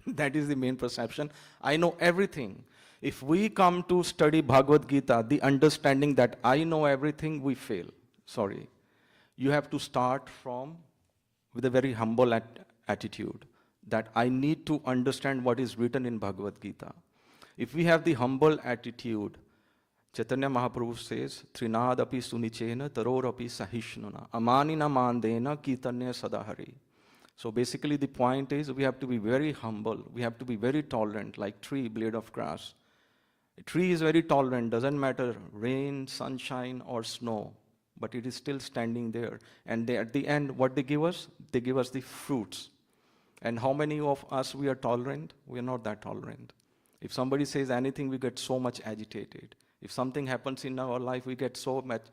That is the main perception. I know everything. If we come to study Bhagavad Gita, the understanding that I know everything, we fail. Sorry. You have to start with a very humble attitude that I need to understand what is written in Bhagavad Gita. If we have the humble attitude, Chaitanya Mahaprabhu says, Trinadapi sunichena tarorapi sahishnuna amanina mandena kirtanya sadahari. So basically the point is, we have to be very humble. We have to be very tolerant, like tree, blade of grass. A tree is very tolerant, doesn't matter rain, sunshine or snow, but it is still standing there. And at the end, what they give us? They give us the fruits. And how many of us, we are tolerant? We are not that tolerant. If somebody says anything, we get so much agitated. If something happens in our life, we get so much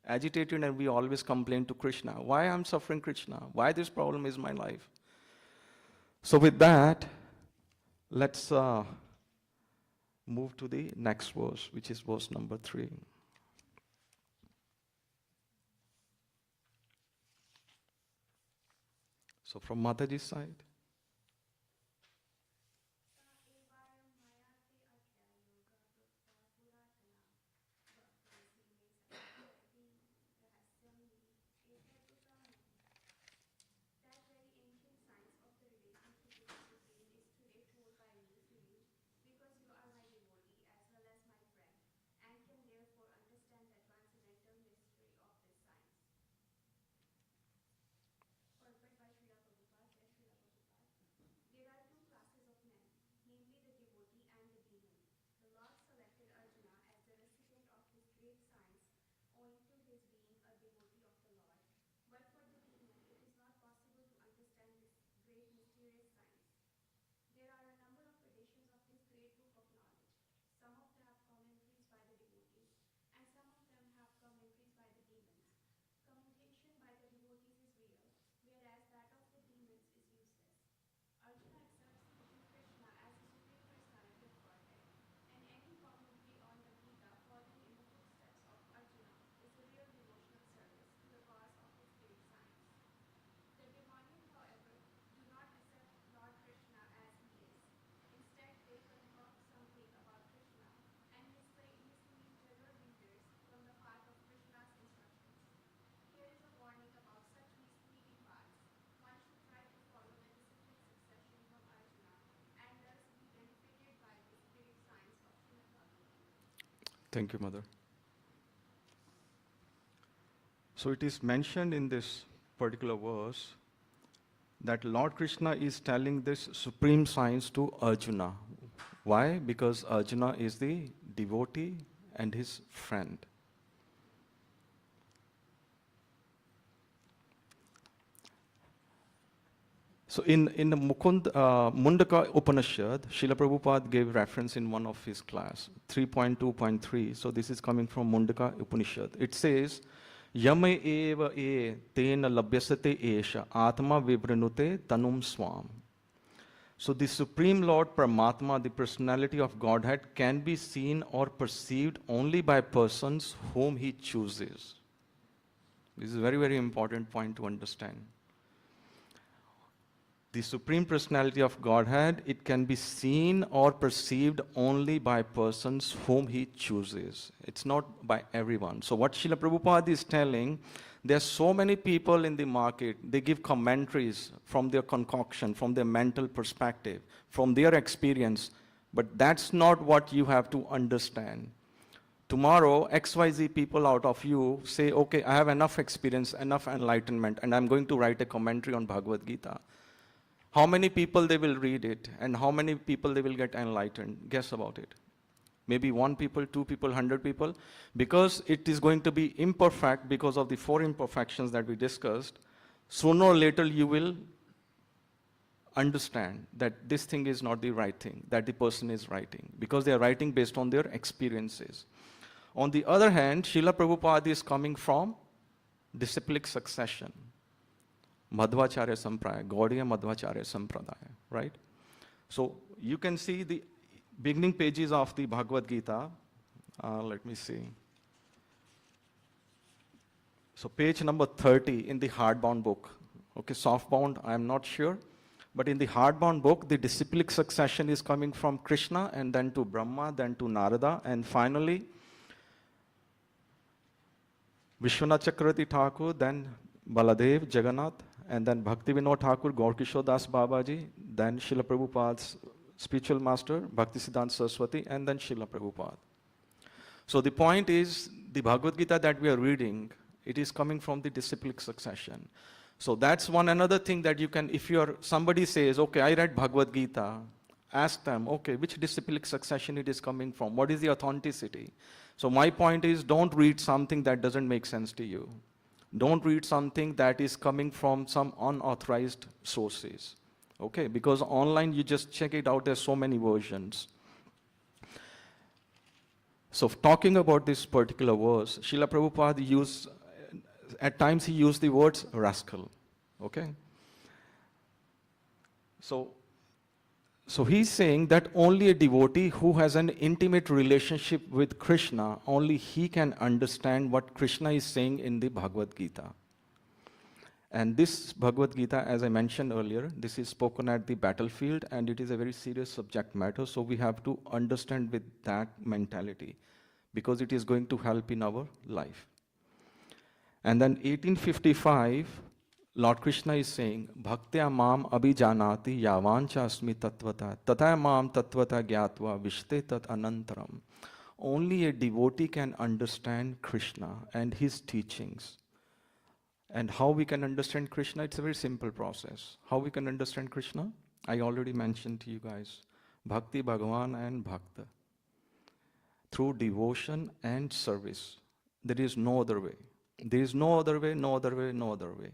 agitated and we always complain to Krishna. Why I'm suffering, Krishna? Why this problem is my life? So with that, let's move to the next verse, which is verse number 3. So from Mataji's side. Thank you, Mother. So it is mentioned in this particular verse that Lord Krishna is telling this supreme science to Arjuna. Why? Because Arjuna is the devotee and his friend. So in the Mundaka Upanishad, Srila Prabhupada gave reference in one of his class, 3.2.3. So this is coming from Mundaka Upanishad. It says, Yame eva e tena labhyasate esha atma vibranute tanum swam. So the Supreme Lord Paramatma, the personality of Godhead, can be seen or perceived only by persons whom he chooses. This is a very, very important point to understand. The Supreme Personality of Godhead, it can be seen or perceived only by persons whom he chooses. It's not by everyone. So what Srila Prabhupada is telling, there are so many people in the market, they give commentaries from their concoction, from their mental perspective, from their experience, but that's not what you have to understand. Tomorrow, XYZ people out of you say, okay, I have enough experience, enough enlightenment, and I'm going to write a commentary on Bhagavad Gita. How many people they will read it, and how many people they will get enlightened? Guess about it. Maybe 1 people, 2 people, 100 people. Because it is going to be imperfect because of the 4 imperfections that we discussed, sooner or later you will understand that this thing is not the right thing, that the person is writing, because they are writing based on their experiences. On the other hand, Srila Prabhupada is coming from disciplic succession. Madhvacharya Sampradaya, Gaudiya Madhvacharya Sampradaya, right? So you can see the beginning pages of the Bhagavad Gita. Let me see. So page number 30 in the hardbound book. Okay, softbound, I'm not sure. But in the hardbound book, the disciplic succession is coming from Krishna, and then to Brahma, then to Narada, and finally Vishwanath Chakravarti Thakur, then Baladev, Jagannath, and then Bhakti Vinod Thakur, Gaur Kishore Das Babaji, then Srila Prabhupada's spiritual master, Bhakti Siddhanta Saraswati, and then Srila Prabhupada. So the point is, the Bhagavad Gita that we are reading, it is coming from the disciplic succession. So that's one another thing that you can, if somebody says, okay, I read Bhagavad Gita, ask them, okay, which disciplic succession it is coming from? What is the authenticity? So my point is, don't read something that doesn't make sense to you. Don't read something that is coming from some unauthorized sources. Okay, because online you just check it out, there's so many versions. So talking about this particular verse, Srila Prabhupada at times he used the words rascal. Okay? So he's saying that only a devotee who has an intimate relationship with Krishna, only he can understand what Krishna is saying in the Bhagavad Gita. And this Bhagavad Gita, as I mentioned earlier, this is spoken at the battlefield, and it is a very serious subject matter, so we have to understand with that mentality, because it is going to help in our life. And then 1855, Lord Krishna is saying, Bhaktya mam abhijanati yavancha asmi tattvata, tata mam tattvata gyatva vishte tat anantaram. Only a devotee can understand Krishna and his teachings. And how we can understand Krishna? It's a very simple process. How we can understand Krishna? I already mentioned to you guys. Bhakti, Bhagavan and Bhakta. Through devotion and service. There is no other way. There is no other way, no other way, no other way.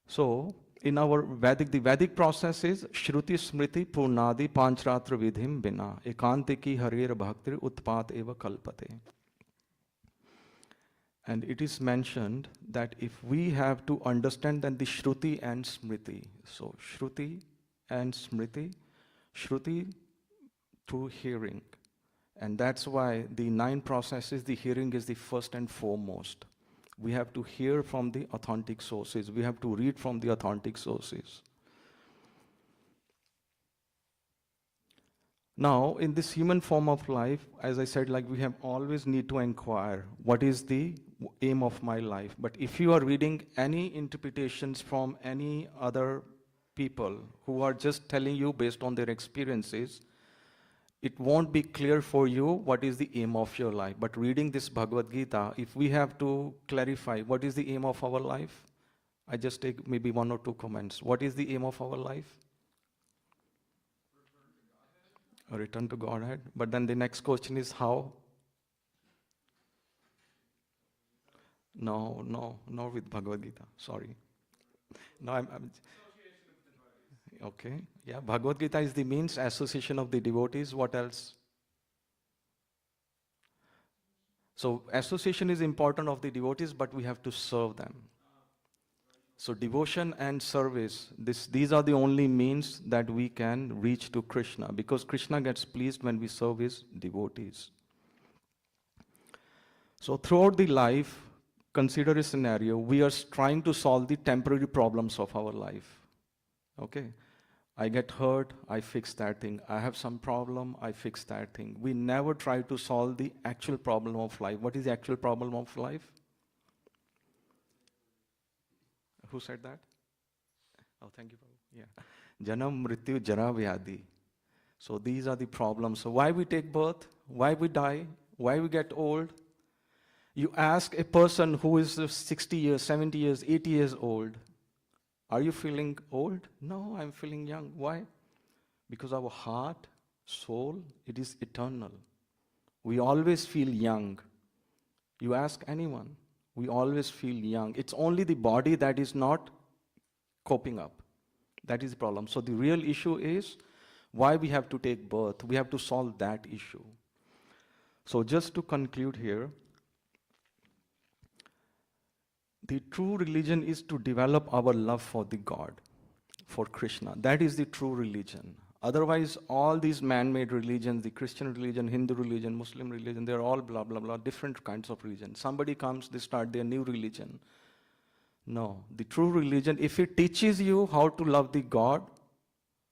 So, in our the Vedic process is Shruti Smriti Purnadi Panchratra Vidhim Bina Ekantiki Harir Bhaktir Utpat Eva Kalpate. And it is mentioned that if we have to understand then the Shruti and Smriti. So, Shruti and Smriti, Shruti through hearing. And that's why the 9 processes, the hearing is the first and foremost. We have to hear from the authentic sources. We have to read from the authentic sources. Now, in this human form of life, as I said, like we have always need to inquire, what is the aim of my life? But if you are reading any interpretations from any other people who are just telling you based on their experiences, it won't be clear for you what is the aim of your life. But reading this Bhagavad Gita, if we have to clarify what is the aim of our life, I just take maybe 1 or 2 comments. What is the aim of our life? A return to Godhead. But then the next question is how? No, with Bhagavad Gita. Sorry. No, I'm okay. Yeah, Bhagavad Gita is the means, association of the devotees. What else? So association is important of the devotees, but we have to serve them. So devotion and service, these are the only means that we can reach to Krishna, because Krishna gets pleased when we serve his devotees. So throughout the life, consider a scenario, we are trying to solve the temporary problems of our life. Okay? I get hurt, I fix that thing. I have some problem, I fix that thing. We never try to solve the actual problem of life. What is the actual problem of life? Who said that? Oh, thank you, Prabhu. Yeah. Janam, Mrityu, Jara, Vyadi. So these are the problems. So why we take birth? Why we die? Why we get old? You ask a person who is 60 years, 70 years, 80 years old, are you feeling old? No, I'm feeling young. Why? Because our heart, soul, it is eternal. We always feel young. You ask anyone, we always feel young. It's only the body that is not coping up. That is the problem. So the real issue is why we have to take birth. We have to solve that issue. So just to conclude here, the true religion is to develop our love for the God, for Krishna. That is the true religion. Otherwise, all these man-made religions, the Christian religion, Hindu religion, Muslim religion, they're all blah, blah, blah, different kinds of religion. Somebody comes, they start their new religion. No, the true religion, if it teaches you how to love the God,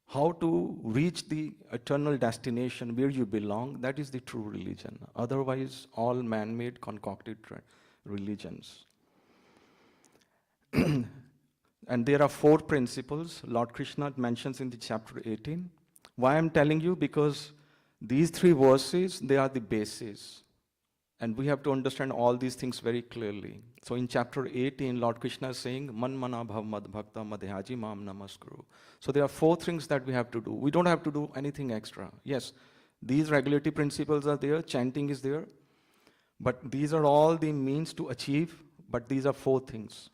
how to reach the eternal destination where you belong, that is the true religion. Otherwise, all man-made, concocted religions. And there are 4 principles Lord Krishna mentions in the chapter 18. Why I'm telling you? Because these 3 verses, they are the basis. And we have to understand all these things very clearly. So in chapter 18, Lord Krishna is saying, Man mana bhav mad bhakta madhyaji mam namaskuru. So there are 4 things that we have to do. We don't have to do anything extra. Yes, these regulatory principles are there, chanting is there. But these are all the means to achieve, but these are 4 things.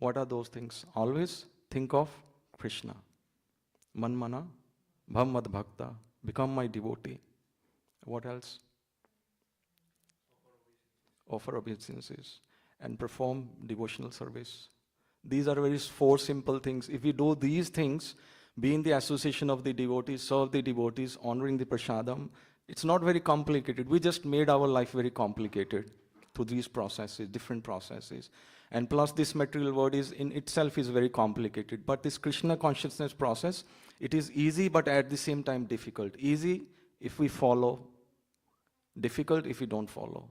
What are those things? Always think of Krishna. Man mana, bhav mad bhakta, become my devotee. What else? Offer obeisances and perform devotional service. These are very 4 simple things. If we do these things, be in the association of the devotees, serve the devotees, honoring the prasadam, it's not very complicated. We just made our life very complicated through these processes, different processes. And plus this material world is in itself is very complicated. But this Krishna consciousness process, it is easy but at the same time difficult. Easy if we follow, difficult if we don't follow.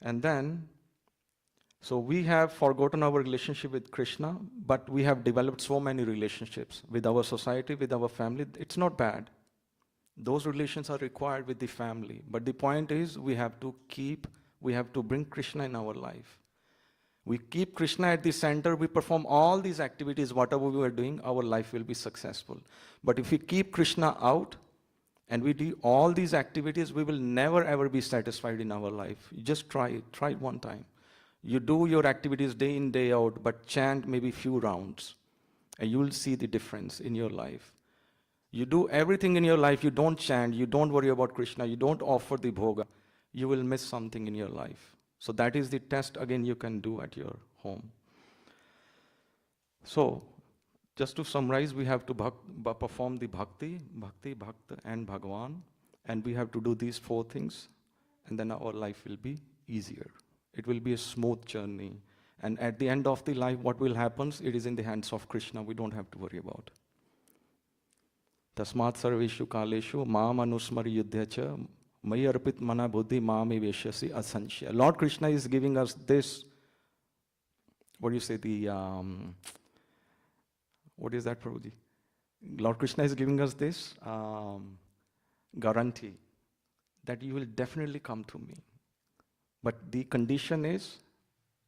And then, so we have forgotten our relationship with Krishna, but we have developed so many relationships with our society, with our family. It's not bad. Those relations are required with the family. But the point is we have to bring Krishna in our life. We keep Krishna at the center, we perform all these activities, whatever we are doing, our life will be successful. But if we keep Krishna out, and we do all these activities, we will never ever be satisfied in our life. You just try it one time. You do your activities day in, day out, but chant maybe few rounds, and you will see the difference in your life. You do everything in your life, you don't chant, you don't worry about Krishna, you don't offer the bhoga, you will miss something in your life. So that is the test again you can do at your home. So, just to summarize, we have to perform the bhakti, bhakta, and Bhagavan, and we have to do these 4 things, and then our life will be easier. It will be a smooth journey. And at the end of the life, what will happen, it is in the hands of Krishna, we don't have to worry about. Tasmat sarveshu kaleshu mam anusmari yudhyacha mayi arpit mana buddhi mami veshyasi asanshya. Lord Krishna is giving us this, what do you say, what is that, Prabhuji? Lord Krishna is giving us this guarantee that you will definitely come to me. But the condition is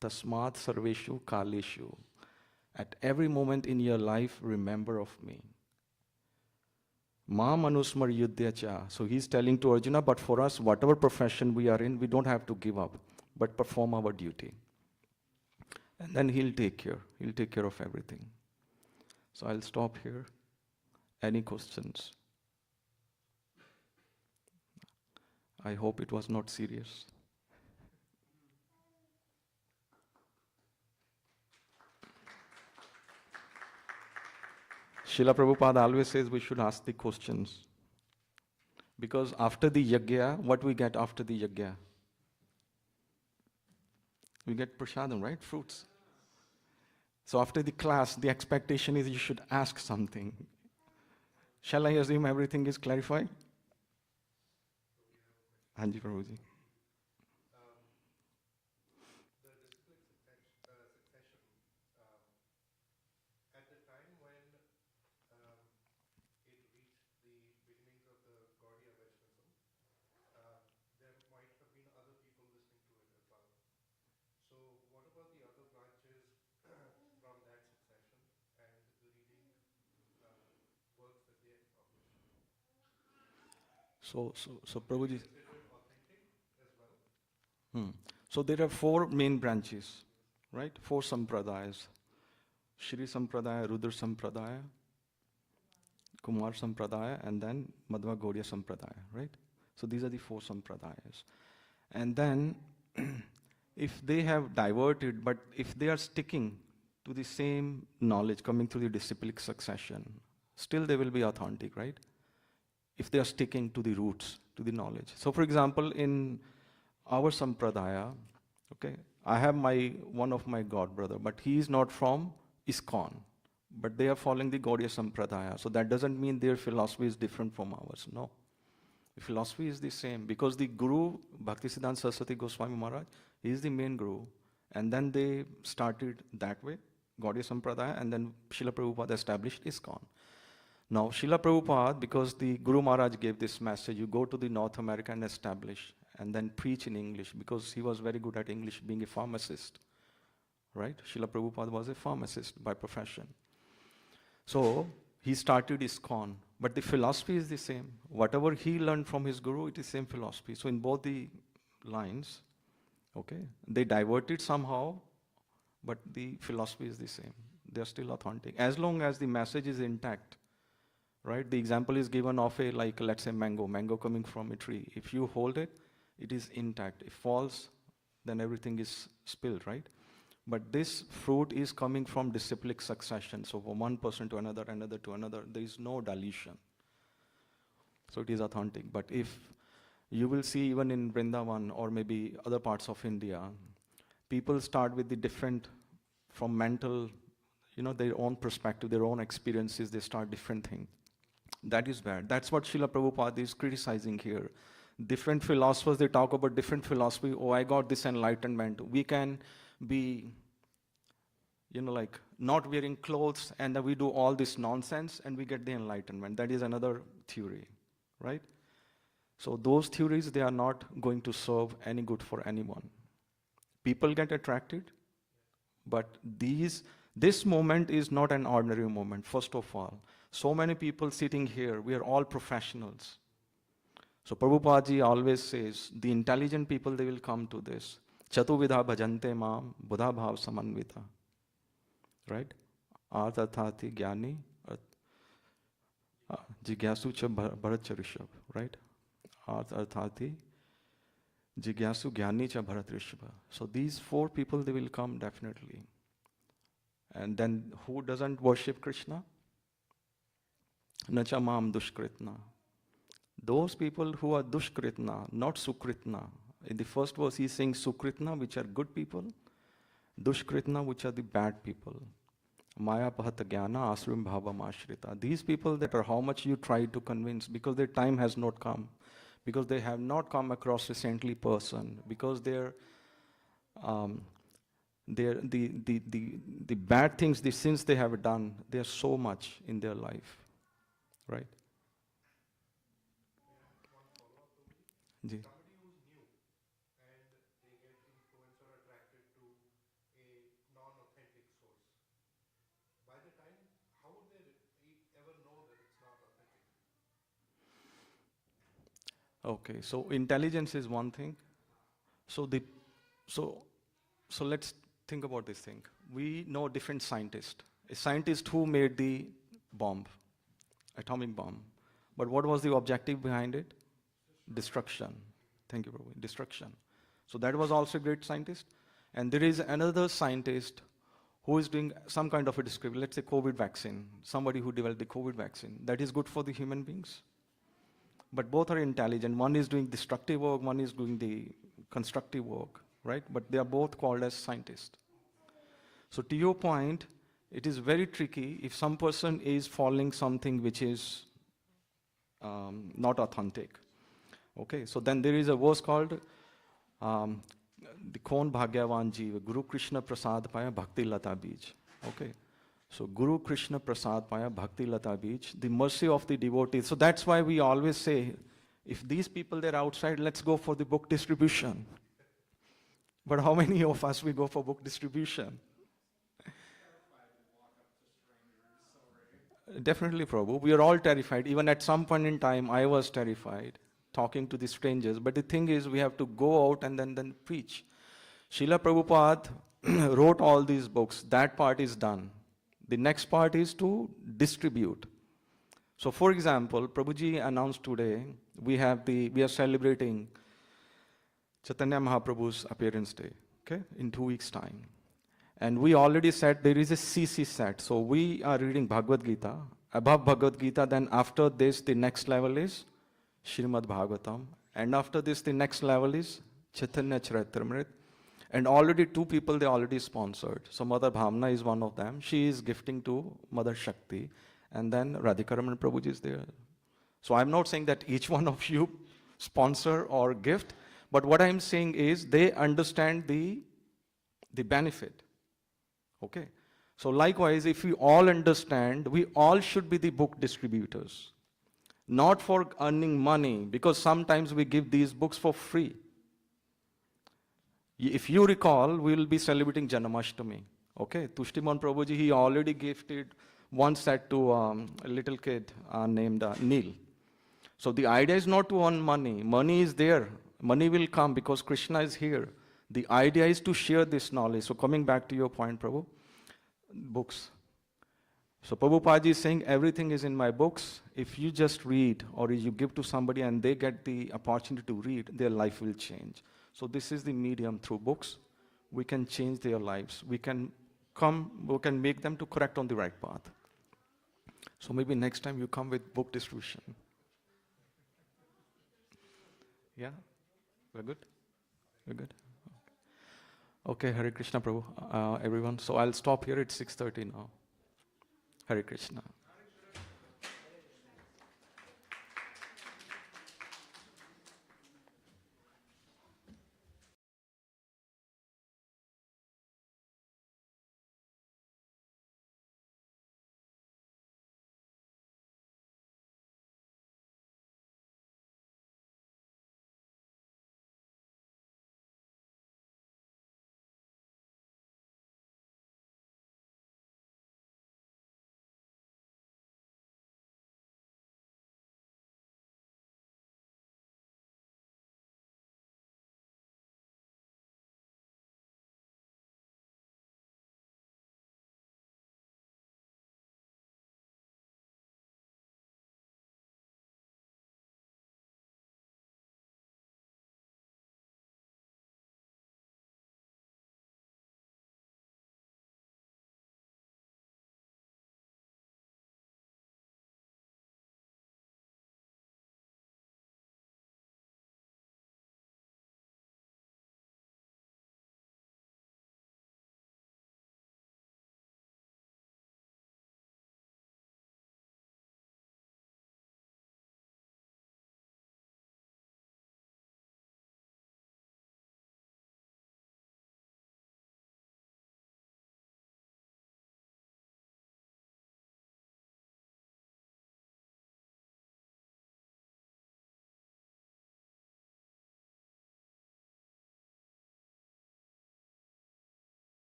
tasmat sarveshu kaleshu. At every moment in your life, remember of me. Ma manusmar yudhyacha. So he's telling to Arjuna, but for us, whatever profession we are in, we don't have to give up, but perform our duty. And then he'll take care. He'll take care of everything. So I'll stop here. Any questions? I hope it was not serious. Srila Prabhupada always says we should ask the questions. Because after the yajna, what we get after the yajna? We get prasadam, right? Fruits. So after the class, the expectation is you should ask something. Shall I assume everything is clarified? Hanji Prabhuji. At the time when it reached the beginnings of the Gaudiya Vaishnavism, there might have been other people listening to it as well. So what about the other branches from that succession and the reading works that they have published? So Prabhuji. Considered authentic as well? So there are 4 main branches, right? 4 sampradayas. Shri Sampradaya, Rudra Sampradaya, Kumar Sampradaya, and then Madhva Gaudiya Sampradaya, right? So these are the 4 sampradayas. And then, if they have diverted, but if they are sticking to the same knowledge coming through the disciplic succession, still they will be authentic, right? If they are sticking to the roots, to the knowledge. So for example, in our sampradaya, okay, I have one of my god brother, but he is not from Iskcon, but they are following the Gaudiya Sampradaya. So that doesn't mean their philosophy is different from ours. No. The philosophy is the same because the Guru, Bhaktisiddhanta Saraswati Goswami Maharaj, he is the main Guru. And then they started that way, Gaudiya Sampradaya, and then Srila Prabhupada established Iskcon. Now, Srila Prabhupada, because the Guru Maharaj gave this message, you go to the North America and establish, and then preach in English, because he was very good at English, being a pharmacist. Right? Srila Prabhupada was a pharmacist by profession. So, he started Iskcon, but the philosophy is the same. Whatever he learned from his guru, it is same philosophy. So in both the lines, okay, they diverted somehow, but the philosophy is the same. They are still authentic. As long as the message is intact, right? The example is given of a, like, let's say mango coming from a tree. If you hold it, it is intact. If it falls, then everything is spilled, right? But this fruit is coming from disciplic succession. So from one person to another, another to another, there is no dilution. So it is authentic. But if you will see even in Vrindavan or maybe other parts of India, people start with the different, from mental, their own perspective, their own experiences, they start different things. That is bad. That's what Srila Prabhupada is criticizing here. Different philosophers, they talk about different philosophy. Oh, I got this enlightenment. We can be, like not wearing clothes and then we do all this nonsense and we get the enlightenment. That is another theory, right? So those theories, they are not going to serve any good for anyone. People get attracted, but this moment is not an ordinary moment, first of all. So many people sitting here, we are all professionals. So Prabhupada ji always says, the intelligent people, they will come to this. Chatuvidha bhajante maam buddha bhav samanvita. Right? Arthathati jnani jigyasu cha bharat rishabh. Right? Arthathati jigyasu jnani cha bharat rishabh. So these 4 people, they will come definitely. And then who doesn't worship Krishna? Nacha maam dushkritna. Those people who are dushkritna, not sukritna. In the first verse, he's saying sukritna, which are good people, dushkritna, which are the bad people. Maya pahata jnana asrim bhavam ashrita. These people, that are how much you try to convince, because their time has not come, because they have not come across a saintly person, because the bad things, the sins they have done, they are so much in their life. right? Ji. Somebody who's new and they get influenced or attracted to a non-authentic source. By the time, how would they ever know that it's not authentic? Okay, so intelligence is one thing. So the so so let's think about this thing. We know different scientists. A scientist who made the bomb, atomic bomb. But what was the objective behind it? Destruction. Thank you, Prabhu. Destruction. So that was also a great scientist. And there is another scientist who is doing some kind of a description, let's say COVID vaccine, somebody who developed the COVID vaccine. That is good for the human beings. But both are intelligent. One is doing destructive work, one is doing the constructive work, right? But they are both called as scientists. So to your point, it is very tricky if some person is following something which is not authentic. Okay, so then there is a verse called the Kon Bhagyavan Jeev, Guru Krishna Prasad Paya Bhakti Lata Beej. Okay, so Guru Krishna Prasad Paya Bhakti Lata Beej, the mercy of the devotees. So that's why we always say, if these people they're outside, let's go for the book distribution. But how many of us we go for book distribution? Definitely, Prabhu. We are all terrified. Even at some point in time, I was terrified talking to the strangers. But the thing is, we have to go out and then preach. Srila Prabhupada wrote all these books. That part is done. The next part is to distribute. So, for example, Prabhuji announced today we are celebrating Chaitanya Mahaprabhu's appearance day. Okay, in 2 weeks' time. And we already said there is a CC set. So we are reading Bhagavad Gita. Above Bhagavad Gita, then after this, the next level is Srimad Bhagavatam. And after this, the next level is Chaitanya Charitamrita. And already 2 people, they already sponsored. So Mother Bhamna is one of them. She is gifting to Mother Shakti. And then Radhikaraman Prabhuji is there. So I'm not saying that each one of you sponsor or gift. But what I'm saying is they understand the benefit. Okay, so likewise, if we all understand, we all should be the book distributors. Not for earning money, because sometimes we give these books for free. If you recall, we will be celebrating Janmashtami. Okay, Tushtiman Prabhuji, he already gifted one set to a little kid named Neil. So the idea is not to earn money. Money is there. Money will come because Krishna is here. The idea is to share this knowledge. So coming back to your point, Prabhu, books. So Prabhupada is saying everything is in my books. If you just read or you give to somebody and they get the opportunity to read, their life will change. So this is the medium through books. We can change their lives. We can make them to correct on the right path. So maybe next time you come with book distribution. Yeah? We're good? We're good? Okay, Hare Krishna Prabhu, everyone. So I'll stop here. It's 6:30 now. Hare Krishna.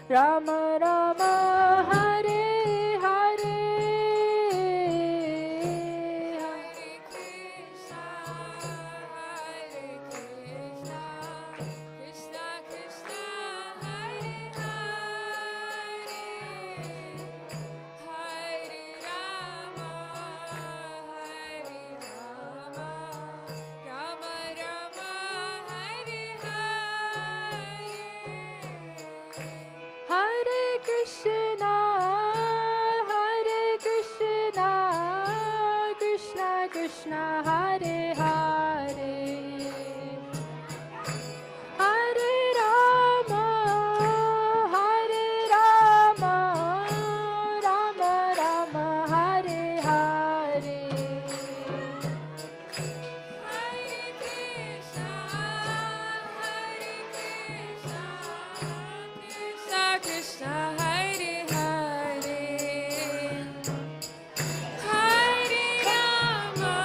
Rama Rama Hare Hare Hare Krishna Krishna Krishna Hare Hare Hare Rama Rama Rama Hare Hare Hare Krishna Krishna Krishna Hare Hare Hare Rama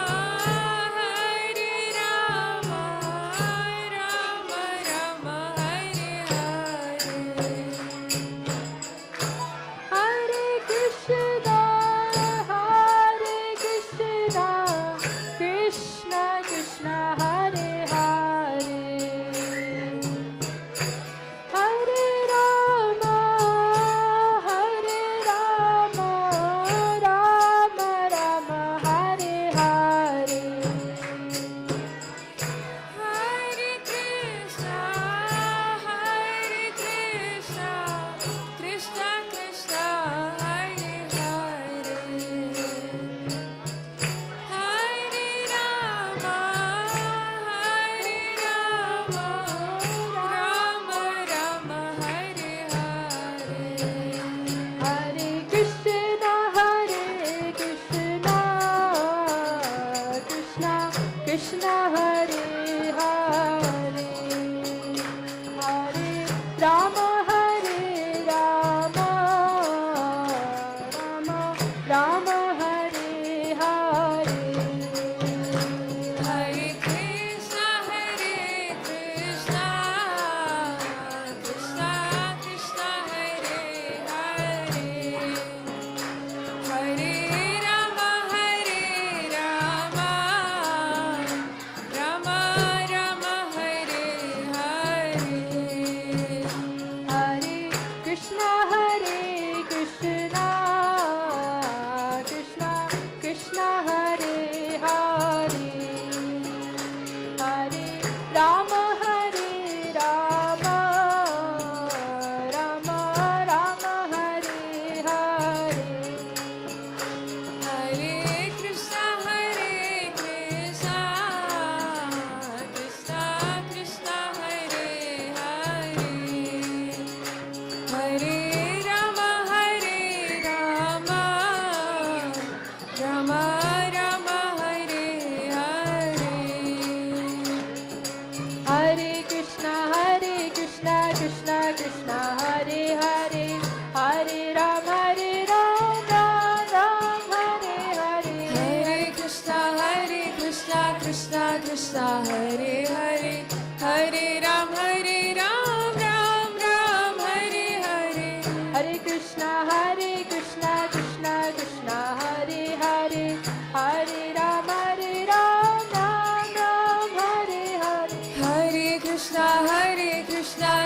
Rama Rama Hare Hare Hare Krishna Krishna Krishna Hare Hare Hare Rama Rama Rama Hare Hare Hare Krishna Krishna Krishna Hare Hare Hare Rama Rama Rama Hare Hare Hare Krishna Krishna Krishna Hare Hare Hare Rama Rama Rama Hare Hare Hare Krishna Krishna Krishna Hare Hare Hare Rama Rama Rama Hare Hare Hare Krishna Krishna Krishna Hare Hare Hare Rama Rama Rama Hare Hare Hare Krishna Krishna Krishna Hare Hare Hare Rama Rama Rama Hare Hare Hare Krishna Krishna Krishna Hare Hare Hare Rama Rama Rama Hare Hare Hare Krishna Krishna Krishna Hare Hare Hare Rama Ram Hare Hare Hare Krishna Krishna Krishna Hare Hare Hare Ram Ram Hare Hare Hare Krishna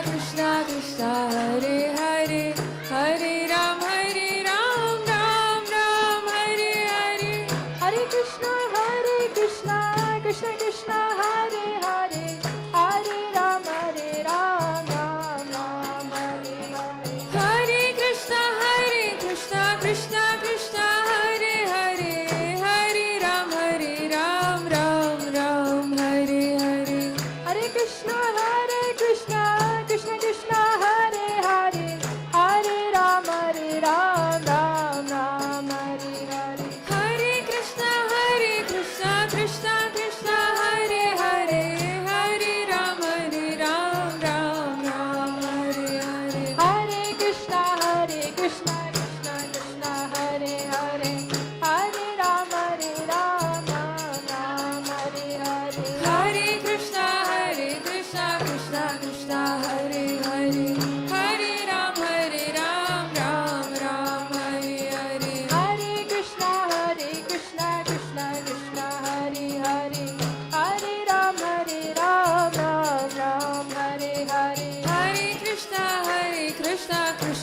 Krishna Krishna Hare Hare Hare Ram Ram Hare Hare Hare Krishna Krishna Krishna Hare Hare Hare Ram Ram Hare Hare Hare Krishna Krishna Krishna Hare Hare Hare Ram Ram Hare Hare Hare Krishna Krishna Krishna Hare Hare Hare Ram Ram Hare Hare Hare Krishna Krishna Krishna Hare Hare Hare Ram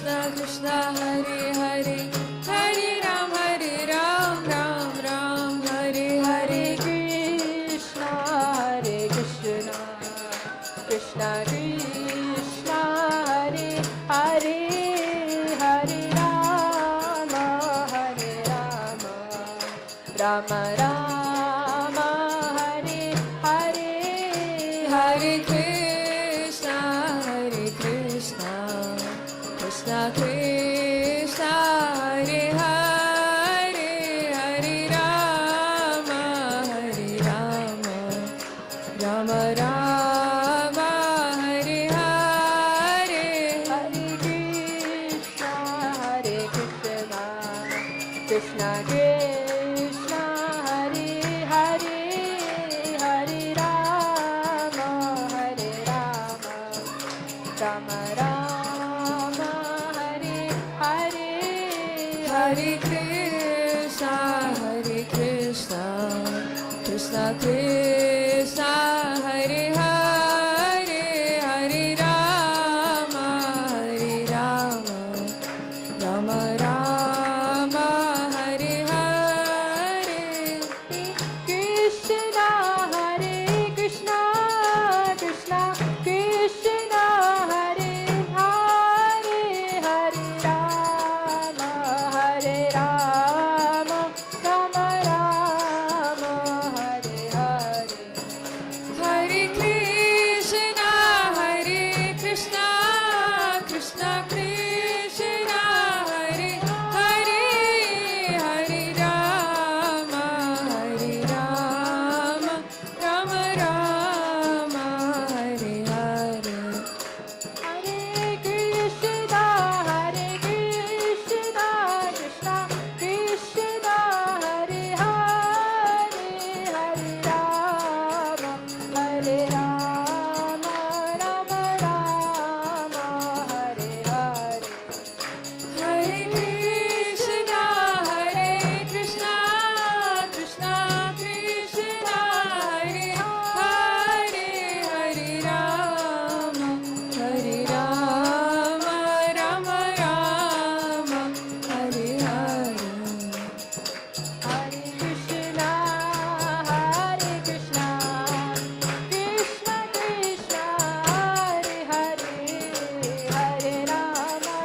Krishna Krishna Hare Hare Hare Ram Ram Ram Hare Hare Krishna Krishna Krishna Krishna Hare Hare Hare Rama Rama Rama Hare Hare Hare Krishna Krishna Krishna Hare Hare Hare Rama Rama Rama Hare Hare Hare Krishna Krishna Krishna Hare Hare Hare Rama Rama Rama Hare Hare Hare Krishna Krishna Krishna Hare Hare Hare Rama Rama Rama Hare Hare Krishna Hare Krishna Krishna Krishna Hare Hare Hare Rama Rama Rama Hare Hare Hare Krishna Krishna Krishna Krishna Hare Hare Hare Rama Rama Rama Hare Hare Hare Krishna Krishna Krishna Krishna Hare Hare Hare Rama Rama Rama Hare Hare Hare Krishna Krishna Krishna Krishna Hare Hare Hare Rama Rama Rama Hare Hare Hare Krishna Krishna Krishna Krishna Hare Hare Hare Rama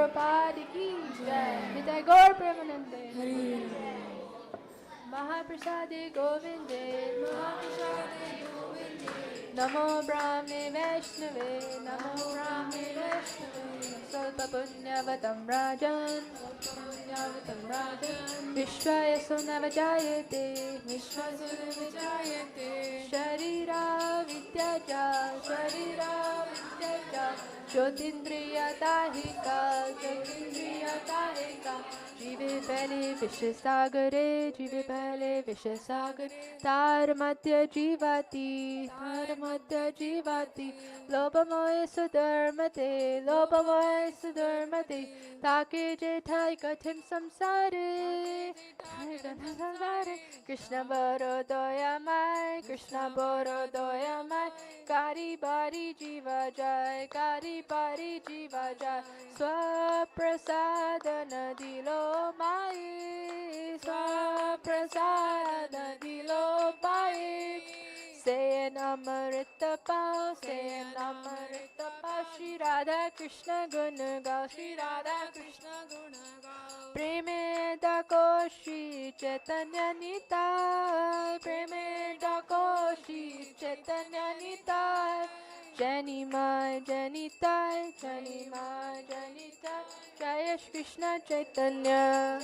Prabhupada ki jai. Nitai Gaur Premanande. Mahaprasade Govinde. Mahaprasade Govinde. Namo Brahme Vaishnave. Namo Brahme Vaishnave. Salpa Punyavatam Rajan. Punyavatam Rajan. Vishwaya Sunavajayate. Vishwaya Sunavajayate. Sharira Vidyaja. Sharira Vidyaja. Jyotindriya Dahika. Jyotindriya Dahika. जीवे पहले विश्व सागरे जीवे पहले विश्व सागर तार मध्य जीवाती लोभमोय सुधर्मते ताके जेठाई कठिन संसारे कृष्ण बरो दयामय कारी बारी जीवा जाय स्वप्रसादन दिलो माये Sayin Amritapa, Shri Radha Krishna Guna Gao, Preme Dako Shri Chaitanya Nitai, Jani Mai, Jaya Shri Krishna Chaitanya,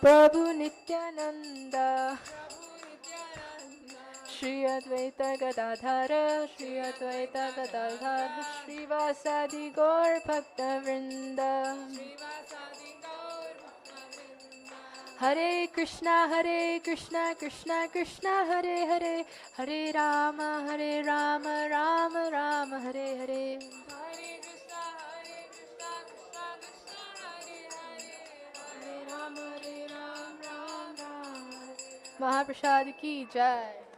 Prabhu Nityananda, Shri Advaita Gadadhara, Shri Vasadi Gaur Bhakta Vrinda. Hare Krishna, Krishna Krishna, Hare Hare, Hare Rama, Rama Rama, Hare Hare. Mahaprasad ki jai.